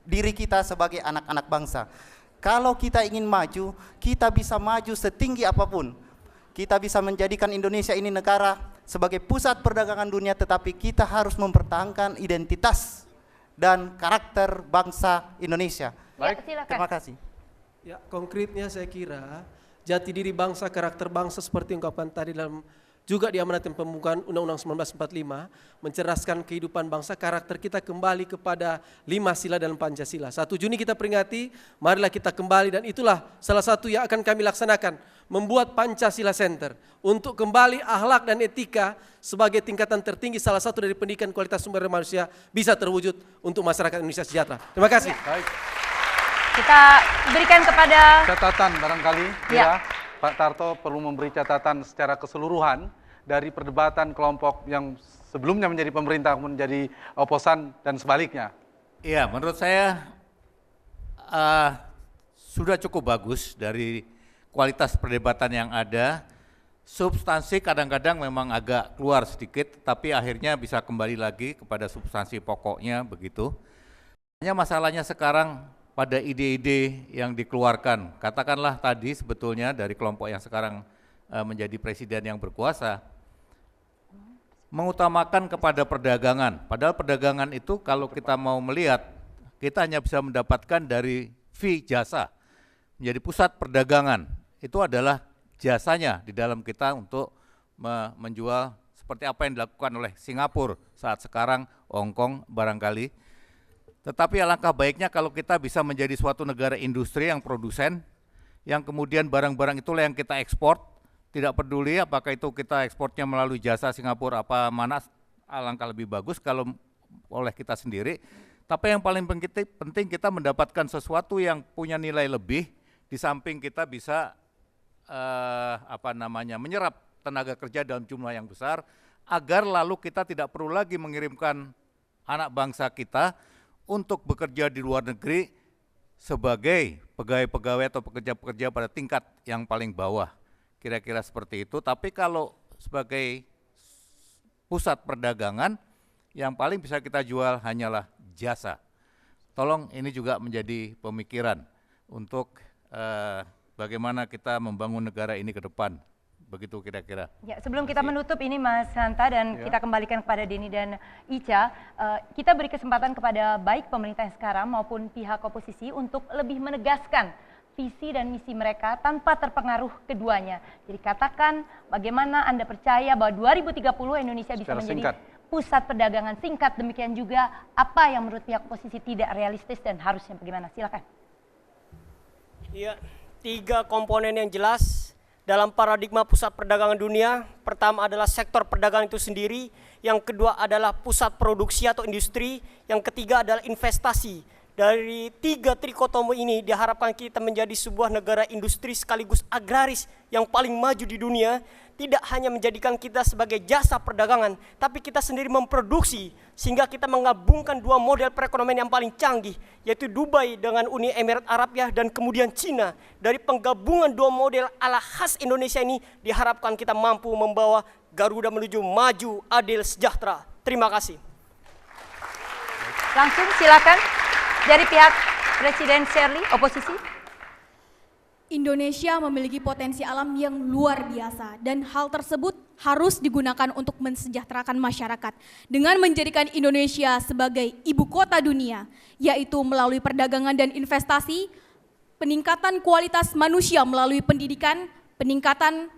diri kita sebagai anak-anak bangsa. Kalau kita ingin maju, kita bisa maju setinggi apapun. Kita bisa menjadikan Indonesia ini negara sebagai pusat perdagangan dunia, tetapi kita harus mempertahankan identitas dan karakter bangsa Indonesia. Baik, terima kasih. Ya, konkretnya saya kira jati diri bangsa, karakter bangsa seperti yang ungkapkan tadi dalam juga di amanat pembukaan Undang-Undang 1945, mencerdaskan kehidupan bangsa, karakter kita kembali kepada 5 sila dalam Pancasila. 1 Juni kita peringati, marilah kita kembali, dan itulah salah satu yang akan kami laksanakan, membuat Pancasila Center untuk kembali akhlak dan etika sebagai tingkatan tertinggi, salah satu dari pendidikan kualitas sumber daya manusia bisa terwujud untuk masyarakat Indonesia sejahtera. Terima kasih. Baik. Kita berikan kepada Catatan barangkali, Ya. Pak Tarto perlu memberi catatan secara keseluruhan dari perdebatan kelompok yang sebelumnya menjadi pemerintah menjadi oposan dan sebaliknya. Iya, menurut saya sudah cukup bagus dari kualitas perdebatan yang ada. Substansi kadang-kadang memang agak keluar sedikit, tapi akhirnya bisa kembali lagi kepada substansi pokoknya begitu. Hanya masalahnya sekarang pada ide-ide yang dikeluarkan. Katakanlah tadi sebetulnya dari kelompok yang sekarang menjadi presiden yang berkuasa, mengutamakan kepada perdagangan. Padahal perdagangan itu kalau kita mau melihat, kita hanya bisa mendapatkan dari fee jasa. Menjadi pusat perdagangan, itu adalah jasanya di dalam kita untuk menjual seperti apa yang dilakukan oleh Singapura saat sekarang, Hong Kong barangkali. Tetapi alangkah baiknya kalau kita bisa menjadi suatu negara industri yang produsen, yang kemudian barang-barang itulah yang kita ekspor, tidak peduli apakah itu kita ekspornya melalui jasa Singapura apa mana, alangkah lebih bagus kalau oleh kita sendiri. Tapi yang paling penting kita mendapatkan sesuatu yang punya nilai lebih, di samping kita bisa menyerap tenaga kerja dalam jumlah yang besar, agar lalu kita tidak perlu lagi mengirimkan anak bangsa kita untuk bekerja di luar negeri sebagai pegawai-pegawai atau pekerja-pekerja pada tingkat yang paling bawah. Kira-kira seperti itu. Tapi kalau sebagai pusat perdagangan, yang paling bisa kita jual hanyalah jasa. Tolong ini juga menjadi pemikiran untuk bagaimana kita membangun negara ini ke depan. Begitu kira-kira. Ya, sebelum kita menutup ini Mas Hanta dan kita kembalikan kepada Denny dan Ica, kita beri kesempatan kepada baik pemerintah yang sekarang maupun pihak oposisi untuk lebih menegaskan visi dan misi mereka tanpa terpengaruh keduanya. Jadi katakan bagaimana Anda percaya bahwa 2030 Indonesia bisa menjadi pusat perdagangan, singkat, demikian juga apa yang menurut pihak oposisi tidak realistis dan harusnya bagaimana. Silakan. Iya, 3 komponen yang jelas dalam paradigma pusat perdagangan dunia. Pertama adalah sektor perdagangan itu sendiri, yang kedua adalah pusat produksi atau industri, yang ketiga adalah investasi. Dari 3 trikotomo ini diharapkan kita menjadi sebuah negara industri sekaligus agraris yang paling maju di dunia, tidak hanya menjadikan kita sebagai jasa perdagangan, tapi kita sendiri memproduksi sehingga kita menggabungkan 2 model perekonomian yang paling canggih, yaitu Dubai dengan Uni Emirat Arab ya, dan kemudian Cina. Dari penggabungan 2 model ala khas Indonesia ini diharapkan kita mampu membawa Garuda menuju maju, adil, sejahtera. Terima kasih. Langsung silakan dari pihak Presiden Shirley, oposisi. Indonesia memiliki potensi alam yang luar biasa dan hal tersebut harus digunakan untuk mensejahterakan masyarakat dengan menjadikan Indonesia sebagai ibu kota dunia, yaitu melalui perdagangan dan investasi, peningkatan kualitas manusia melalui pendidikan, peningkatan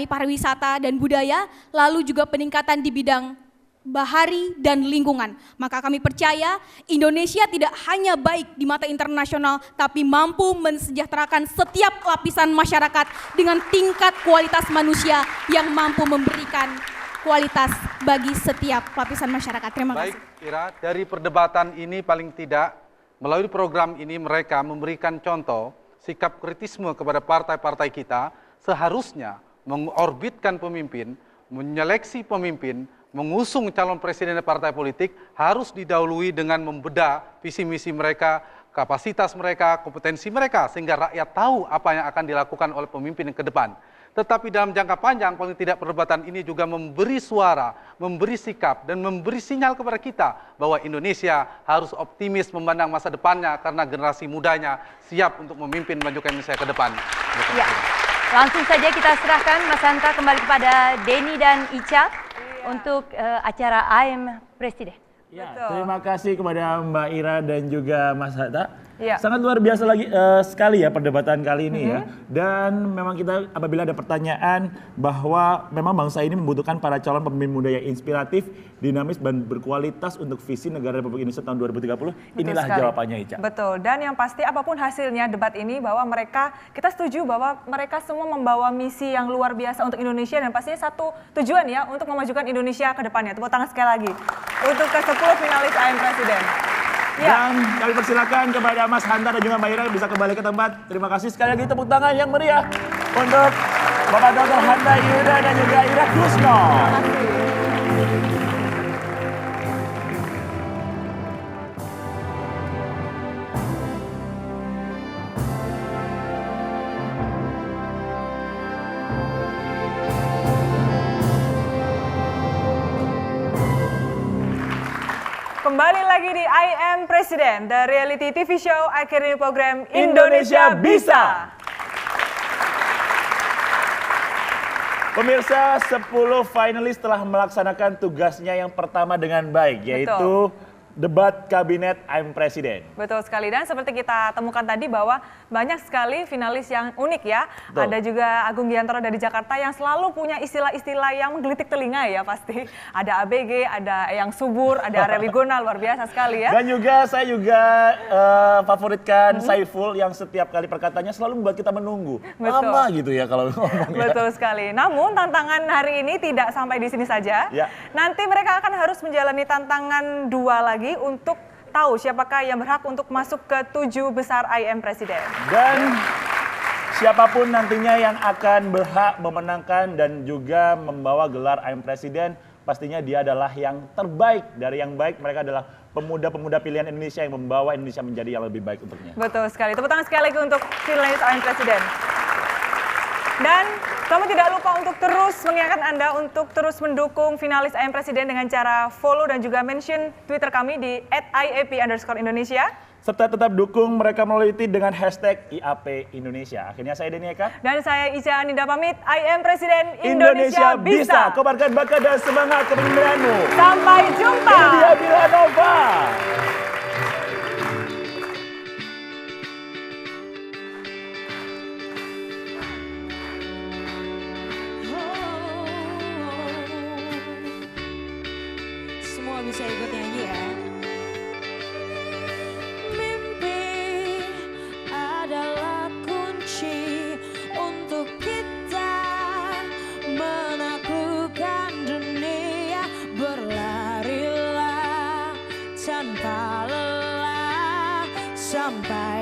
pariwisata dan budaya, lalu juga peningkatan di bidang bahari dan lingkungan. Maka kami percaya Indonesia tidak hanya baik di mata internasional, tapi mampu mensejahterakan setiap lapisan masyarakat dengan tingkat kualitas manusia yang mampu memberikan kualitas bagi setiap lapisan masyarakat. Terima kasih. Baik, Ira, dari perdebatan ini paling tidak melalui program ini mereka memberikan contoh sikap kritisme kepada partai-partai kita seharusnya mengorbitkan pemimpin, menyeleksi pemimpin, mengusung calon presiden partai politik harus didahului dengan membedah visi misi mereka, kapasitas mereka, kompetensi mereka sehingga rakyat tahu apa yang akan dilakukan oleh pemimpin ke depan. Tetapi dalam jangka panjang paling tidak perdebatan ini juga memberi suara, memberi sikap dan memberi sinyal kepada kita bahwa Indonesia harus optimis memandang masa depannya karena generasi mudanya siap untuk memimpin memajukan Indonesia ke depan. Ya. Langsung saja kita serahkan Mas Hanta kembali kepada Denny dan Ica untuk acara I Am Presiden. Ya, terima kasih kepada Mbak Ira dan juga Mas Hanta. Ya. Sangat luar biasa sekali ya perdebatan kali ini ya. Dan memang kita apabila ada pertanyaan bahwa memang bangsa ini membutuhkan para calon pemimpin muda yang inspiratif, dinamis dan berkualitas untuk visi negara Republik Indonesia tahun 2030. Inilah sekali. jawabannya, Ica. Betul. Dan yang pasti apapun hasilnya debat ini bahwa kita setuju bahwa mereka semua membawa misi yang luar biasa untuk Indonesia dan pastinya satu tujuan ya untuk memajukan Indonesia ke depannya. Tepuk tangan sekali lagi untuk ke-10 finalis I Am Presiden. Ya. Dan kami persilakan kepada Mas Hanta dan juga Mbak Ira bisa kembali ke tempat. Terima kasih sekali lagi, tepuk tangan yang meriah untuk Bapak Dr. Hanta Yuda dan juga Ira Kusno. Kembali lagi di I Am Presiden, the reality TV show akhirnya program Indonesia Bisa. Pemirsa, 10 finalis telah melaksanakan tugasnya yang pertama dengan baik, yaitu debat kabinet I Am Presiden. Betul sekali, dan seperti kita temukan tadi bahwa banyak sekali finalis yang unik ya. Betul. Ada juga Agung Giantoro dari Jakarta yang selalu punya istilah-istilah yang menggelitik telinga ya pasti. Ada ABG, ada yang subur, ada area Wiguna, luar biasa sekali ya. Dan juga saya juga favoritkan Saiful yang setiap kali perkataannya selalu membuat kita menunggu. Betul. Lama gitu ya kalau ngomong. Betul sekali. Namun tantangan hari ini tidak sampai di sini saja. Ya. Nanti mereka akan harus menjalani tantangan 2 lagi untuk tahu siapakah yang berhak untuk masuk ke 7 besar I Am Presiden. Dan siapapun nantinya yang akan berhak memenangkan dan juga membawa gelar I Am Presiden, pastinya dia adalah yang terbaik dari yang baik. Mereka adalah pemuda-pemuda pilihan Indonesia yang membawa Indonesia menjadi yang lebih baik untuknya. Betul sekali. Tepuk tangan sekali lagi untuk finalis I Am Presiden. Dan kami tidak lupa untuk terus mengingatkan Anda untuk terus mendukung finalis I Am Presiden dengan cara follow dan juga mention Twitter kami di @iap_Indonesia. Serta tetap dukung mereka melalui tweet dengan hashtag IAP Indonesia. Akhirnya saya Denny Eka. Dan saya Ica Anindya pamit. I Am Presiden Indonesia Indonesia bisa. Bisa. Kobarkan bakat dan semangat kepemimpinan-Mu. Sampai jumpa. Ini dia Vilanova. Semua bisa ikut nyanyi ya. Mimpi adalah kunci untuk kita menaklukkan dunia. Berlarilah tanpa lelah sampai